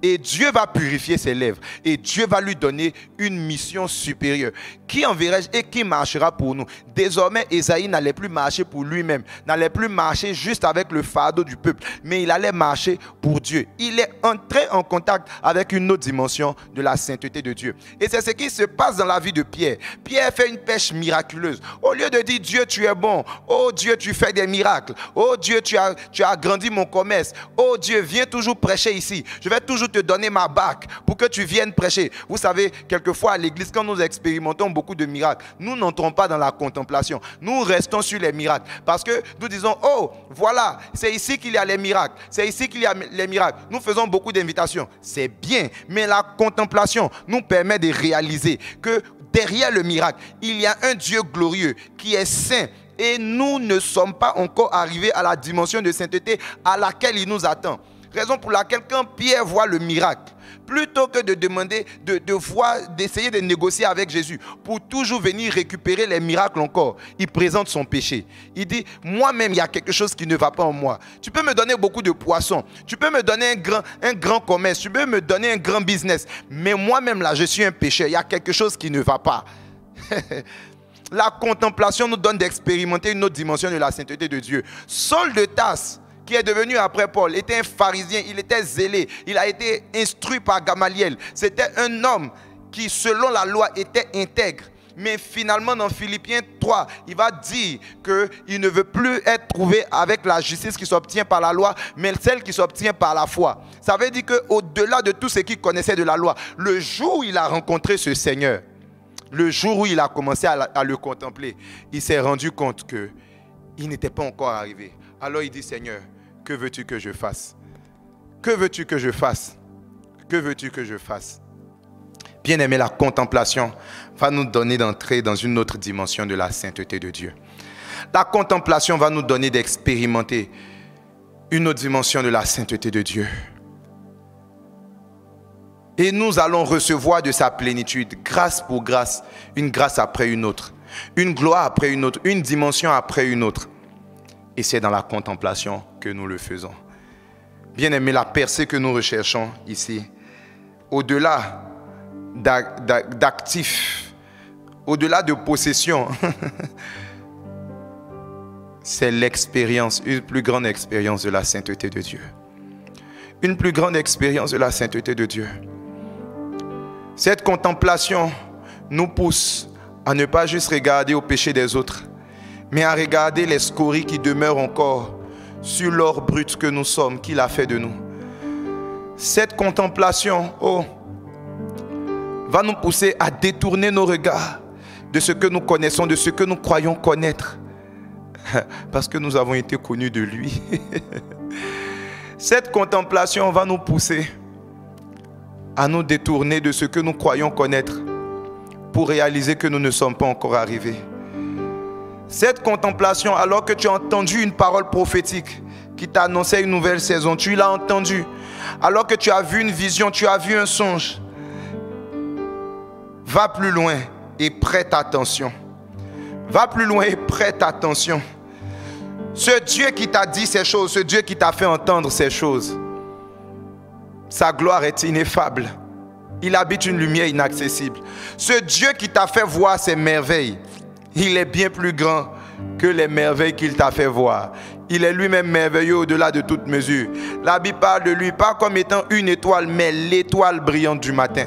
Et Dieu va purifier ses lèvres. Et Dieu va lui donner une mission supérieure. Qui enverrai-je et qui marchera pour nous? Désormais, Ésaïe n'allait plus marcher pour lui-même. N'allait plus marcher juste avec le fardeau du peuple. Mais il allait marcher pour Dieu. Il est entré en contact avec une autre dimension de la sainteté de Dieu. Et c'est ce qui se passe dans la vie de Pierre. Pierre fait une pêche miraculeuse. Au lieu de dire, Dieu, tu es bon. Oh Dieu, tu fais des miracles. Oh Dieu, tu as agrandi mon commerce. Oh Dieu, viens toujours prêcher ici. Je vais toujours te donner ma barque pour que tu viennes prêcher. Vous savez, quelquefois à l'église, quand nous expérimentons beaucoup de miracles, nous n'entrons pas dans la contemplation. Nous restons sur les miracles. Parce que nous disons, oh, voilà, c'est ici qu'il y a les miracles. C'est ici qu'il y a les miracles. Nous faisons beaucoup d'invitations. C'est bien, mais la contemplation nous permet de réaliser que derrière le miracle, il y a un Dieu glorieux qui est saint. Et nous ne sommes pas encore arrivés à la dimension de sainteté à laquelle il nous attend. Raison pour laquelle quand Pierre voit le miracle, plutôt que de demander, d'essayer de négocier avec Jésus pour toujours venir récupérer les miracles encore, il présente son péché. Il dit, moi-même, il y a quelque chose qui ne va pas en moi. Tu peux me donner beaucoup de poissons, tu peux me donner un grand commerce, tu peux me donner un grand business, mais moi-même, là, je suis un pécheur. Il y a quelque chose qui ne va pas. La contemplation nous donne d'expérimenter une autre dimension de la sainteté de Dieu. Saul de Tarse, qui est devenu après Paul, était un pharisien, il était zélé, il a été instruit par Gamaliel. C'était un homme qui, selon la loi, était intègre. Mais finalement, dans Philippiens 3, il va dire qu'il ne veut plus être trouvé avec la justice qui s'obtient par la loi, mais celle qui s'obtient par la foi. Ça veut dire qu'au-delà de tout ce qu'il connaissait de la loi, le jour où il a rencontré ce Seigneur, le jour où il a commencé à le contempler, il s'est rendu compte qu'il n'était pas encore arrivé. Alors il dit, Seigneur, que veux-tu que je fasse? Que veux-tu que je fasse? Que veux-tu que je fasse? Bien-aimé, la contemplation va nous donner d'entrer dans une autre dimension de la sainteté de Dieu. La contemplation va nous donner d'expérimenter une autre dimension de la sainteté de Dieu. Et nous allons recevoir de sa plénitude, grâce pour grâce, une grâce après une autre, une gloire après une autre, une dimension après une autre. Et c'est dans la contemplation que nous le faisons. Bien-aimé, la percée que nous recherchons ici, au-delà d'actifs, au-delà de possessions, c'est l'expérience, une plus grande expérience de la sainteté de Dieu. Une plus grande expérience de la sainteté de Dieu. Cette contemplation nous pousse à ne pas juste regarder au péché des autres, mais à regarder les scories qui demeurent encore sur l'or brut que nous sommes, qu'il a fait de nous. Cette contemplation, va nous pousser à détourner nos regards de ce que nous connaissons, de ce que nous croyons connaître, parce que nous avons été connus de lui. Cette contemplation va nous pousser à nous détourner de ce que nous croyons connaître pour réaliser que nous ne sommes pas encore arrivés. Cette contemplation, alors que tu as entendu une parole prophétique qui t'annonçait une nouvelle saison, tu l'as entendue. Alors que tu as vu une vision, tu as vu un songe, va plus loin et prête attention. Va plus loin et prête attention. Ce Dieu qui t'a dit ces choses, ce Dieu qui t'a fait entendre ces choses, sa gloire est ineffable. Il habite une lumière inaccessible. Ce Dieu qui t'a fait voir ces merveilles, il est bien plus grand que les merveilles qu'il t'a fait voir. Il est lui-même merveilleux au-delà de toute mesure. La Bible parle de lui pas comme étant une étoile, mais l'étoile brillante du matin.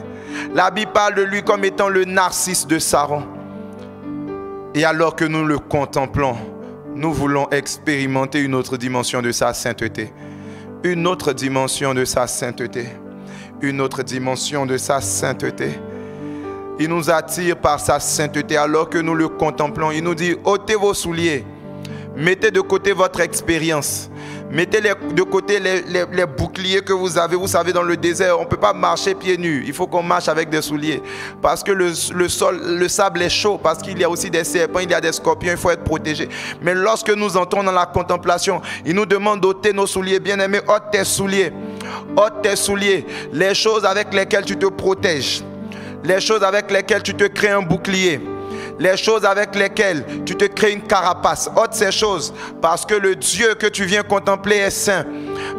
La Bible parle de lui comme étant le narcisse de Saron. Et alors que nous le contemplons, nous voulons expérimenter une autre dimension de sa sainteté. Une autre dimension de sa sainteté. Une autre dimension de sa sainteté. Il nous attire par sa sainteté alors que nous le contemplons. Il nous dit, ôtez vos souliers. Mettez de côté votre expérience. Mettez de côté les boucliers que vous avez. Vous savez, dans le désert, on ne peut pas marcher pieds nus. Il faut qu'on marche avec des souliers. Parce que le sable est chaud. Parce qu'il y a aussi des serpents, il y a des scorpions. Il faut être protégé. Mais lorsque nous entrons dans la contemplation, il nous demande d'ôter nos souliers. Bien-aimés, ôte tes souliers. Ôte tes souliers. Les choses avec lesquelles tu te protèges. Les choses avec lesquelles tu te crées un bouclier. Les choses avec lesquelles tu te crées une carapace. Ôte ces choses parce que le Dieu que tu viens contempler est saint.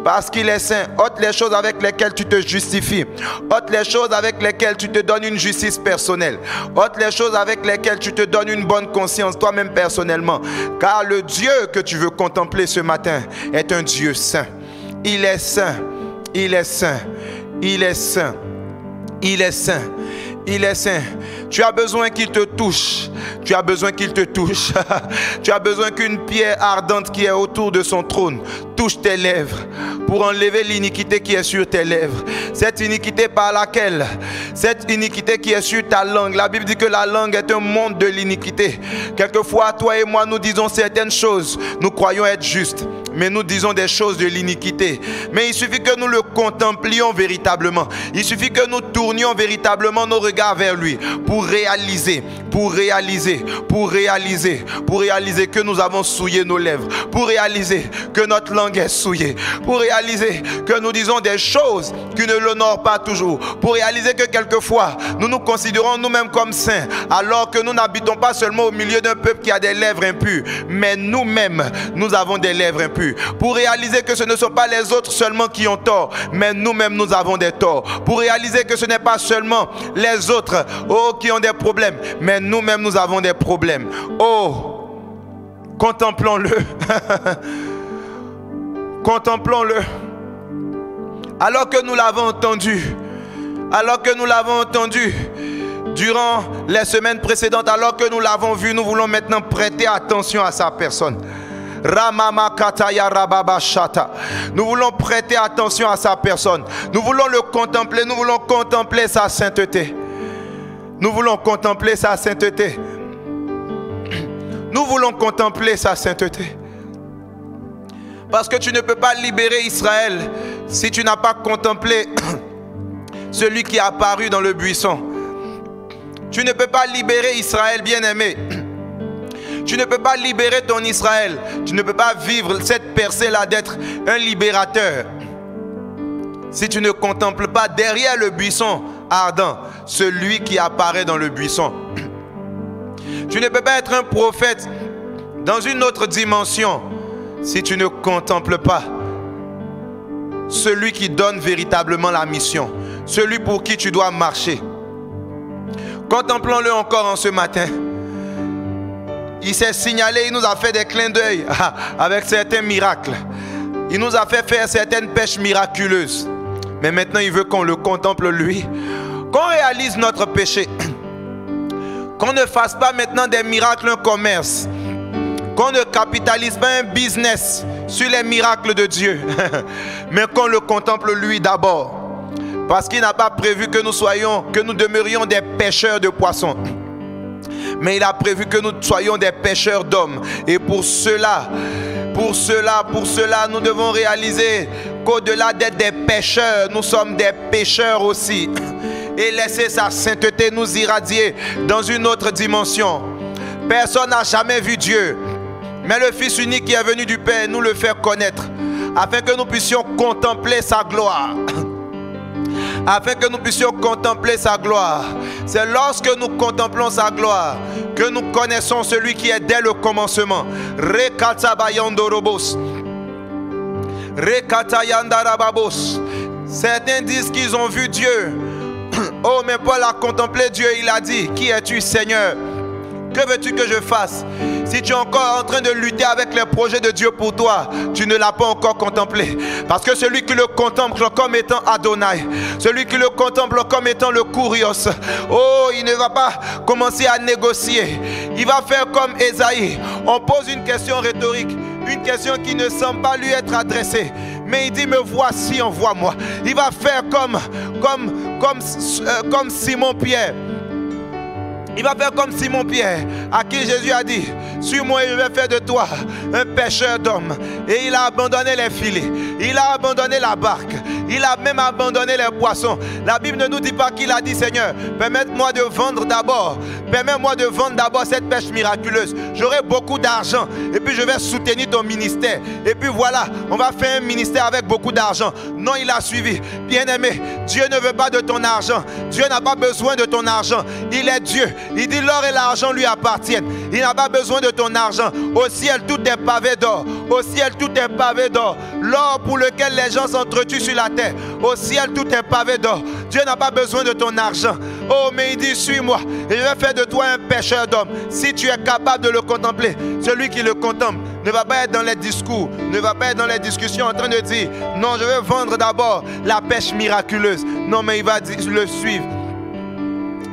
Parce qu'il est saint. Ôte les choses avec lesquelles tu te justifies. Ôte les choses avec lesquelles tu te donnes une justice personnelle. Ôte les choses avec lesquelles tu te donnes une bonne conscience toi-même personnellement. Car le Dieu que tu veux contempler ce matin est un Dieu saint. Il est saint. Il est saint. Il est saint. Il est saint. Il est saint. Tu as besoin qu'il te touche. Tu as besoin qu'il te touche. Tu as besoin qu'une pierre ardente qui est autour de son trône touche tes lèvres pour enlever l'iniquité qui est sur tes lèvres. Cette iniquité par laquelle, cette iniquité qui est sur ta langue. La Bible dit que la langue est un monde de l'iniquité. Quelquefois, toi et moi, nous disons certaines choses. Nous croyons être justes, mais nous disons des choses de l'iniquité. Mais il suffit que nous le contemplions véritablement. Il suffit que nous tournions véritablement nos regards vers lui pour réaliser que nous avons souillé nos lèvres, pour réaliser que notre langue est souillée, pour réaliser que nous disons des choses qui ne l'honorent pas toujours, pour réaliser que quelquefois nous nous considérons nous-mêmes comme saints, alors que nous n'habitons pas seulement au milieu d'un peuple qui a des lèvres impures, mais nous-mêmes nous avons des lèvres impures, pour réaliser que ce ne sont pas les autres seulement qui ont tort, mais nous-mêmes nous avons des torts, pour réaliser que ce n'est pas seulement les autres qui ont des problèmes, mais nous-mêmes nous avons des problèmes. Contemplons-le. Contemplons-le. Alors que nous l'avons entendu, durant les semaines précédentes, alors que nous l'avons vu, nous voulons maintenant prêter attention à sa personne. Nous voulons prêter attention à sa personne. Nous voulons le contempler. Nous voulons contempler sa sainteté. Nous voulons contempler sa sainteté. Nous voulons contempler sa sainteté. Parce que tu ne peux pas libérer Israël si tu n'as pas contemplé celui qui est apparu dans le buisson. Tu ne peux pas libérer Israël, bien-aimé. Tu ne peux pas libérer ton Israël. Tu ne peux pas vivre cette percée-là d'être un libérateur si tu ne contemples pas derrière le buisson ardent celui qui apparaît dans le buisson. Tu ne peux pas être un prophète dans une autre dimension si tu ne contemples pas celui qui donne véritablement la mission, celui pour qui tu dois marcher. Contemplons-le encore en ce matin. Il s'est signalé, il nous a fait des clins d'œil avec certains miracles. Il nous a fait faire certaines pêches miraculeuses. Mais maintenant, il veut qu'on le contemple lui, qu'on réalise notre péché. Qu'on ne fasse pas maintenant des miracles un commerce. Qu'on ne capitalise pas un business sur les miracles de Dieu. Mais qu'on le contemple lui d'abord. Parce qu'il n'a pas prévu que nous demeurions des pêcheurs de poissons. Mais il a prévu que nous soyons des pêcheurs d'hommes. Et pour cela, nous devons réaliser qu'au-delà d'être des pêcheurs, nous sommes des pécheurs aussi. Et laisser sa sainteté nous irradier dans une autre dimension. Personne n'a jamais vu Dieu. Mais le Fils unique qui est venu du Père nous le fait connaître. Afin que nous puissions contempler sa gloire. Afin que nous puissions contempler sa gloire. C'est lorsque nous contemplons sa gloire que nous connaissons celui qui est dès le commencement. Certains disent qu'ils ont vu Dieu. Oh, mais Paul a contemplé Dieu. Il a dit: qui es-tu, Seigneur? Que veux-tu que je fasse? Si tu es encore en train de lutter avec les projets de Dieu pour toi, tu ne l'as pas encore contemplé. Parce que celui qui le contemple comme étant Adonai, celui qui le contemple comme étant le Kurios, oh, il ne va pas commencer à négocier. Il va faire comme Ésaïe. On pose une question rhétorique, une question qui ne semble pas lui être adressée. Mais il dit: me voici, envoie-moi. Il va faire comme Simon-Pierre. Il va faire comme Simon-Pierre, à qui Jésus a dit, suis-moi et je vais faire de toi un pêcheur d'hommes. Et il a abandonné les filets, il a abandonné la barque, il a même abandonné les poissons. La Bible ne nous dit pas qu'il a dit, Seigneur, permets-moi de vendre d'abord, permets-moi de vendre d'abord cette pêche miraculeuse. J'aurai beaucoup d'argent et puis je vais soutenir ton ministère. Et puis voilà, on va faire un ministère avec beaucoup d'argent. Non, il a suivi. Bien-aimé, Dieu ne veut pas de ton argent. Dieu n'a pas besoin de ton argent. Il est Dieu. Il dit l'or et l'argent lui appartiennent. Il n'a pas besoin de ton argent. Au ciel, tout est pavé d'or. Au ciel, tout est pavé d'or. L'or pour lequel les gens s'entretuent sur la terre. Au ciel, tout est pavé d'or. Dieu n'a pas besoin de ton argent. Oh, mais il dit, suis-moi. Et je vais faire de toi un pêcheur d'hommes. Si tu es capable de le contempler, celui qui le contemple ne va pas être dans les discours, ne va pas être dans les discussions en train de dire, non, je vais vendre d'abord la pêche miraculeuse. Non, mais il va le suivre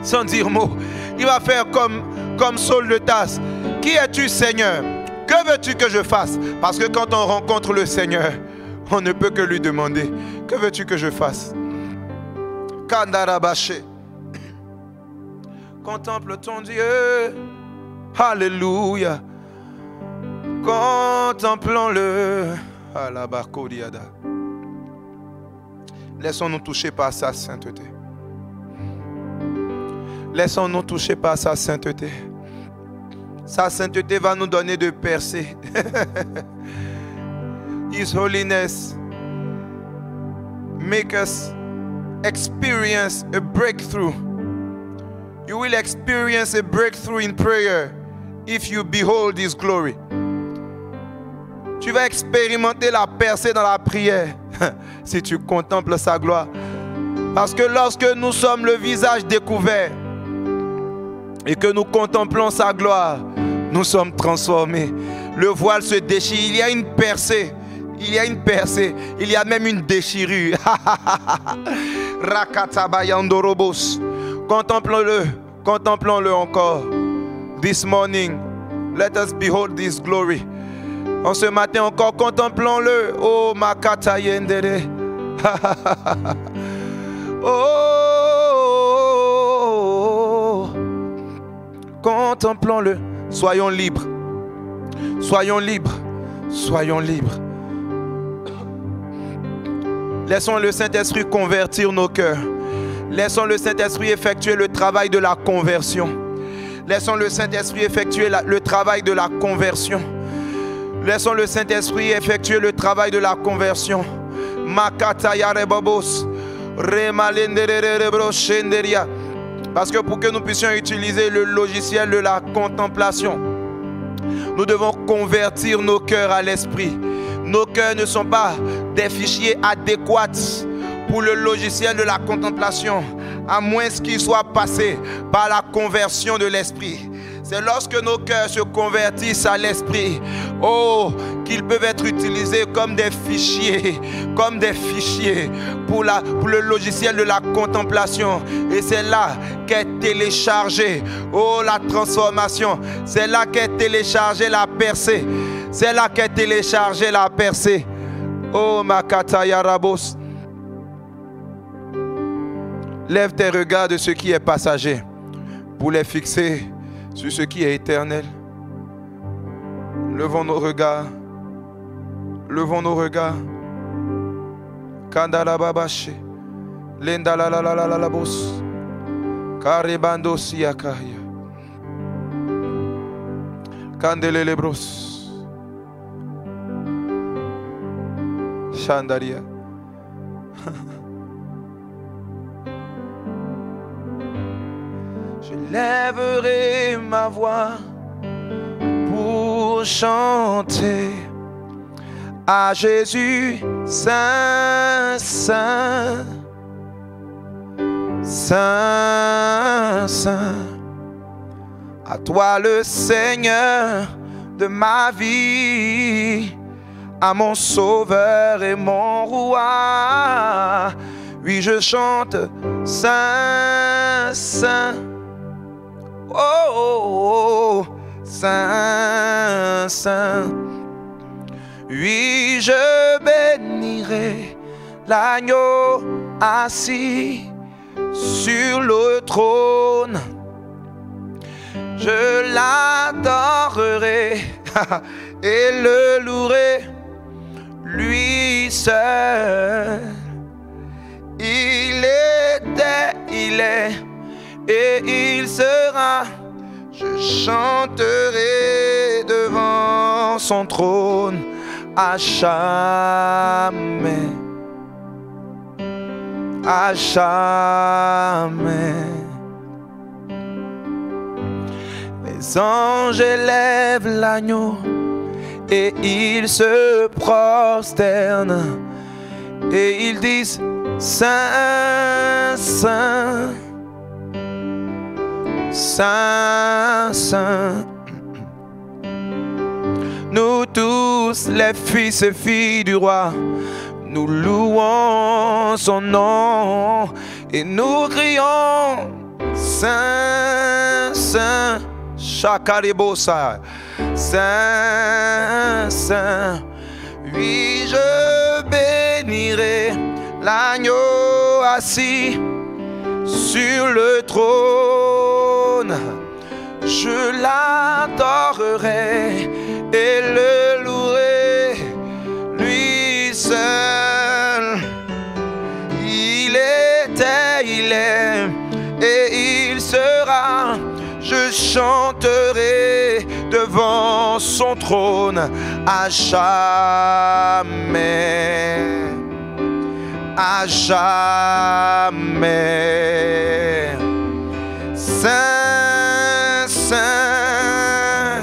sans dire mot. Il va faire comme Saul de Tarse. Qui es-tu, Seigneur? Que veux-tu que je fasse? Parce que quand on rencontre le Seigneur, on ne peut que lui demander, que veux-tu que je fasse? Kandarabaché. Contemple ton Dieu. Alléluia. Contemplons-le. Alabakodiada. Laissons-nous toucher par sa sainteté. Laissons-nous toucher par sa sainteté. Sa sainteté va nous donner de percer. His holiness make us experience a breakthrough. You will experience a breakthrough in prayer if you behold His glory. Tu vas expérimenter la percée dans la prière si tu contemples sa gloire. Parce que lorsque nous sommes le visage découvert et que nous contemplons sa gloire, nous sommes transformés. Le voile se déchire, il y a une percée. Il y a une percée, il y a même une déchirure. Rakatabayandorobos. Contemplons-le, contemplons-le encore. This morning, let us behold this glory. En ce matin encore, contemplons-le. Oh, Makatayendere. Oh, contemplons-le. Soyons libres. Soyons libres. Soyons libres. Laissons le Saint-Esprit convertir nos cœurs. Laissons le Saint-Esprit effectuer le travail de la conversion. Laissons le Saint-Esprit effectuer le travail de la conversion. Laissons le Saint-Esprit effectuer le travail de la conversion. Parce que pour que nous puissions utiliser le logiciel de la contemplation, nous devons convertir nos cœurs à l'esprit. Nos cœurs ne sont pas des fichiers adéquats pour le logiciel de la contemplation, à moins qu'ils soient passés par la conversion de l'esprit. C'est lorsque nos cœurs se convertissent à l'esprit, oh, qu'ils peuvent être utilisés comme des fichiers pour le logiciel de la contemplation. Et c'est là qu'est téléchargée, oh, la transformation. C'est là qu'est téléchargée la percée. C'est là qu'est téléchargée la percée. Oh, Makataya Rabos. Lève tes regards de ce qui est passager pour les fixer sur ce qui est éternel. Levons nos regards. Levons nos regards. Kandalababashi. Lendalalalabos. Karibando siakaya. Kandelelebros. Chandaria. Je lèverai ma voix pour chanter à Jésus, Saint, Saint, Saint, Saint. À toi le Seigneur de ma vie, à mon Sauveur et mon Roi. Oui, je chante Saint, Saint. Oh, oh, oh, Saint, Saint. Oui, je bénirai l'agneau assis sur le trône. je l'adorerai et le louerai, lui seul. Il était, il est et il sera. Je chanterai devant son trône à jamais, à jamais. Les anges élèvent l'agneau et ils se prosternent et ils disent Saint, Saint, Saint, Saint. Nous tous les fils et filles du roi, nous louons son nom et nous crions Saint, Saint, Chakaribosa, Saint, Saint. Oui, je bénirai l'agneau assis sur le trône. Je l'adorerai et le louerai, lui seul. Il était, il est et il sera. Je chanterai devant son trône à jamais, à jamais. Saint, Saint,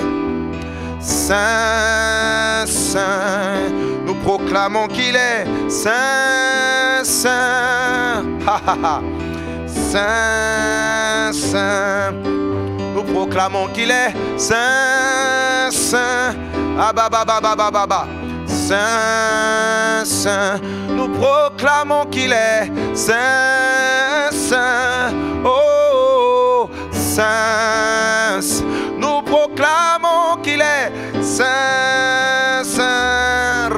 Saint, Saint. Nous proclamons qu'il est Saint, Saint, Saint, Saint. Nous proclamons qu'il est Saint, Saint, Saint, Saint. Nous proclamons qu'il est Saint, Saint, oh, Saint. Nous proclamons qu'il est Saint, Saint,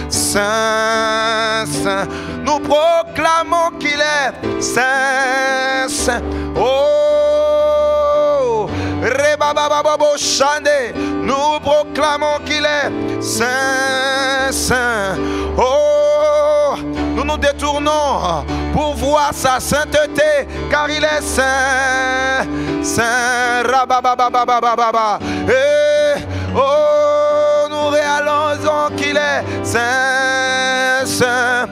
Saint, Saint. Nous proclamons qu'il est Saint, Saint, oh, nous proclamons qu'il est Saint, Saint, oh, nous nous détournons pour voir sa sainteté, car il est Saint, Saint, et oh, nous réalisons qu'il est Saint, Saint.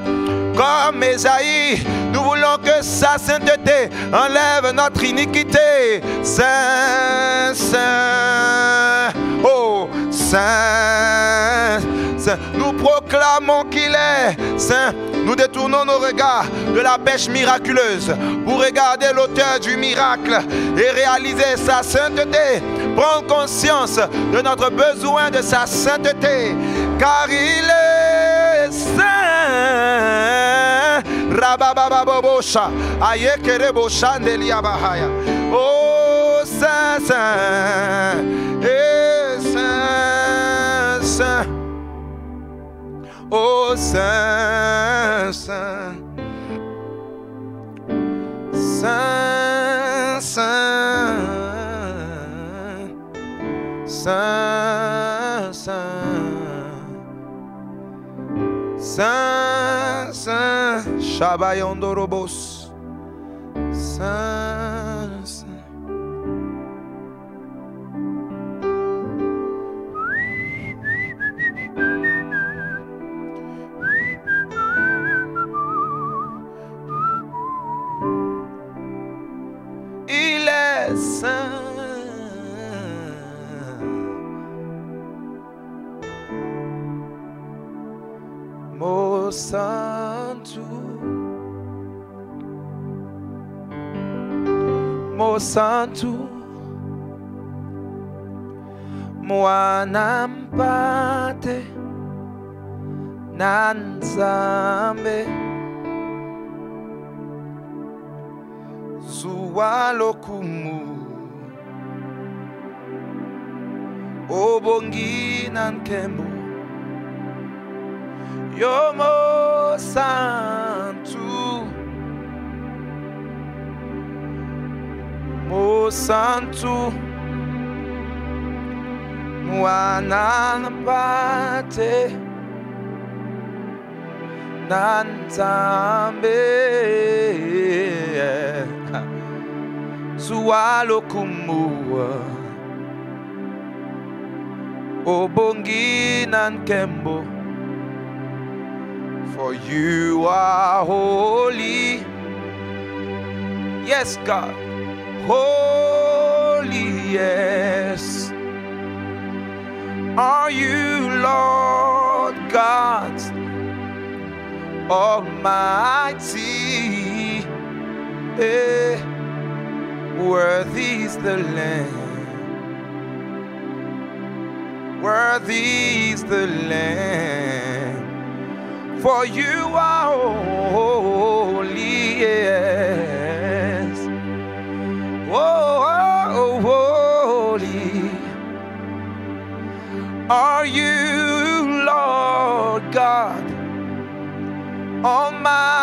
Comme Ésaïe, nous voulons que sa sainteté enlève notre iniquité. Saint, Saint, oh, Saint, Saint. Nous proclamons qu'il est Saint. Nous détournons nos regards de la pêche miraculeuse pour regarder l'auteur du miracle et réaliser sa sainteté. Prendre conscience de notre besoin de sa sainteté, car il est Saint. Rababababosha, ayekerebo chandelia bahaya. Oh, Saint, Saint, et Saint, Saint. Oh, Saint, Saint, Saint, Saint, Saint, Saint, Saint, Shabayondorobos, Saint, Saint. Il est saint. Mo santo, Mo santo, Mo anampate nanzambe zuwalokumu obongi nankembo Yomo santo, Mo Santo Mwanapate Nantambe Sualo kumua Obongi Nankembo. For you are holy. Yes, God. Holy, yes. Are you, Lord God Almighty? Worthy is the Lamb. Worthy is the Lamb. For you are holy, yes. Oh, holy. Are you, Lord God Almighty?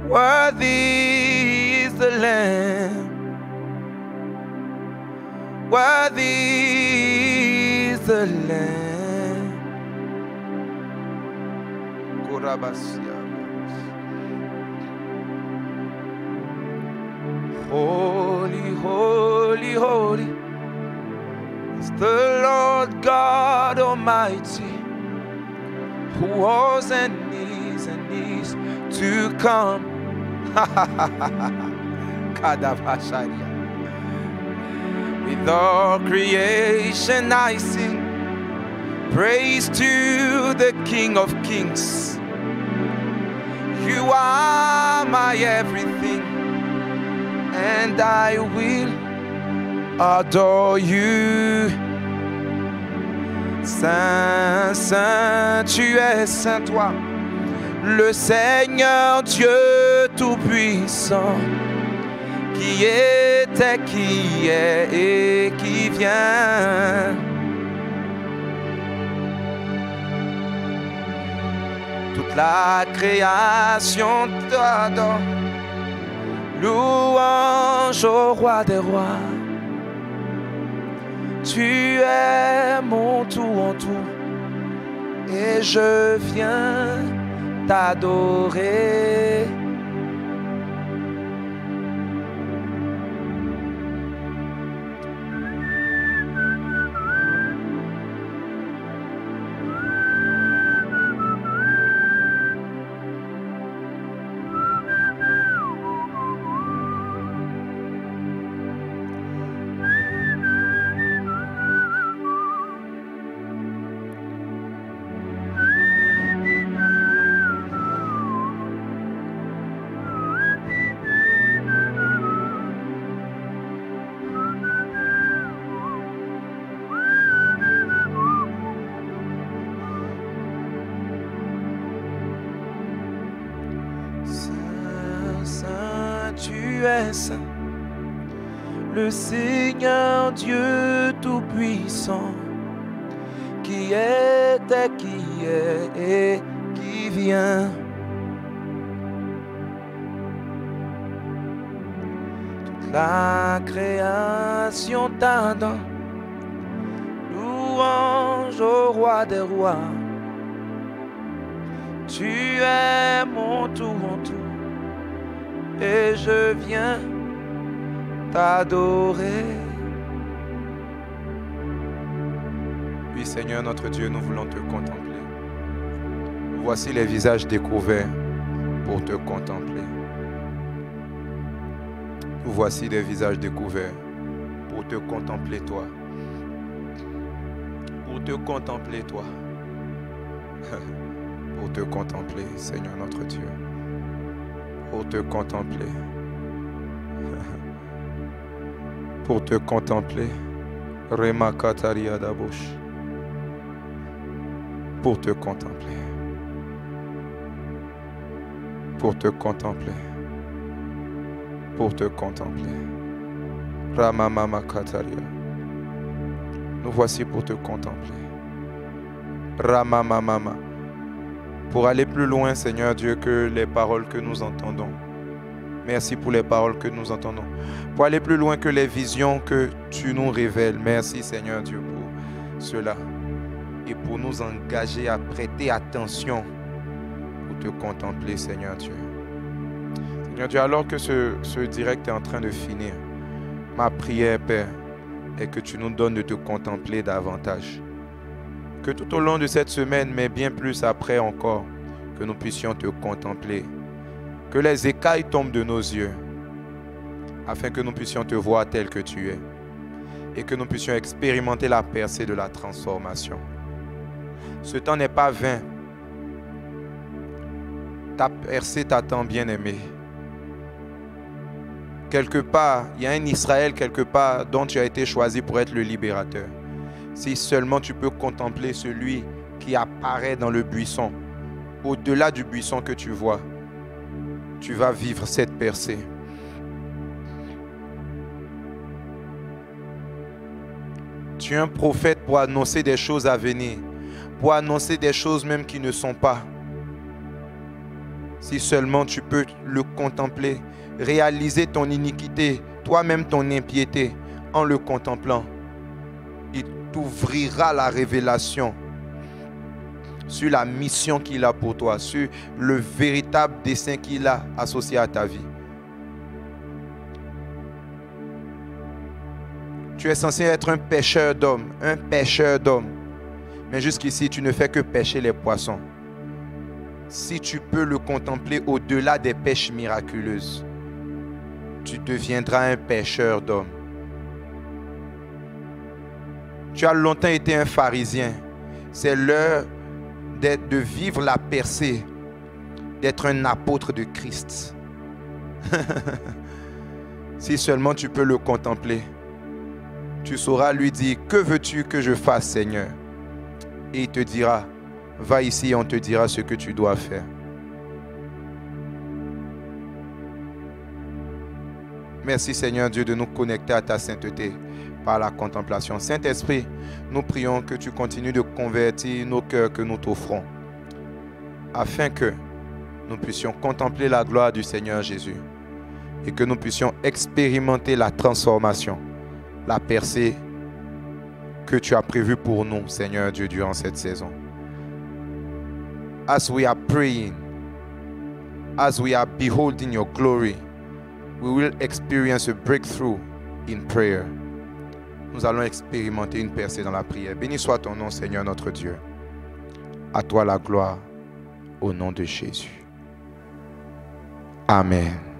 Worthy is the Lamb. Worthy is the Lamb. Holy, holy, holy is the Lord God Almighty, who was and is to come. With all creation I sing praise to the King of Kings. You are my everything, and I will adore you. Saint, Saint, tu es Saint toi, le Seigneur Dieu Tout-Puissant, qui était, qui est et qui vient. Toute la création t'adore. Louange au roi des rois. Tu es mon tout en tout, et je viens t'adorer. Le Seigneur Dieu Tout-Puissant, qui était, qui est et qui vient. Toute la création t'adore. Louange au roi des rois. Tu es mon tout en tout, et je viens t'adorer. Oui, Seigneur notre Dieu, nous voulons te contempler. Voici les visages découverts pour te contempler. Voici les visages découverts pour te contempler toi. Pour te contempler toi. Pour te contempler, Seigneur notre Dieu. Pour te contempler. Pour te contempler. Rema Kataria Dabosh. Pour te contempler. Pour te contempler. Pour te contempler. Rama Mama Kataria. Nous voici pour te contempler. Rama Mama. Pour aller plus loin, Seigneur Dieu, que les paroles que nous entendons. Merci pour les paroles que nous entendons. Pour aller plus loin que les visions que tu nous révèles. Merci Seigneur Dieu pour cela. Et pour nous engager à prêter attention pour te contempler Seigneur Dieu. Seigneur Dieu, alors que ce direct est en train de finir, ma prière Père est que tu nous donnes de te contempler davantage. Que tout au long de cette semaine, mais bien plus après encore, que nous puissions te contempler. Que les écailles tombent de nos yeux, afin que nous puissions te voir tel que tu es, et que nous puissions expérimenter la percée de la transformation. Ce temps n'est pas vain. Ta percée t'attend, bien-aimé. Quelque part, il y a un Israël quelque part dont tu as été choisi pour être le libérateur. Si seulement tu peux contempler celui qui apparaît dans le buisson, au-delà du buisson que tu vois, tu vas vivre cette percée. Tu es un prophète pour annoncer des choses à venir, pour annoncer des choses même qui ne sont pas. Si seulement tu peux le contempler, réaliser ton iniquité, toi-même ton impiété, en le contemplant, il t'ouvrira la révélation sur la mission qu'il a pour toi, sur le véritable dessein qu'il a associé à ta vie. Tu es censé être un pêcheur d'hommes, mais jusqu'ici tu ne fais que pêcher les poissons. Si tu peux le contempler au-delà des pêches miraculeuses, tu deviendras un pêcheur d'hommes. Tu as longtemps été un pharisien. C'est l'heure de vivre la percée, d'être un apôtre de Christ. Si seulement tu peux le contempler, tu sauras lui dire, que veux-tu que je fasse, Seigneur? Et il te dira, va ici et on te dira ce que tu dois faire. Merci Seigneur Dieu de nous connecter à ta sainteté par la contemplation. Saint-Esprit, nous prions que tu continues de convertir nos cœurs que nous t'offrons, afin que nous puissions contempler la gloire du Seigneur Jésus et que nous puissions expérimenter la transformation, la percée que tu as prévue pour nous, Seigneur Dieu, durant cette saison. As we are praying, as we are beholding your glory, we will experience a breakthrough in prayer. Nous allons expérimenter une percée dans la prière. Béni soit ton nom, Seigneur notre Dieu. À toi la gloire, au nom de Jésus. Amen.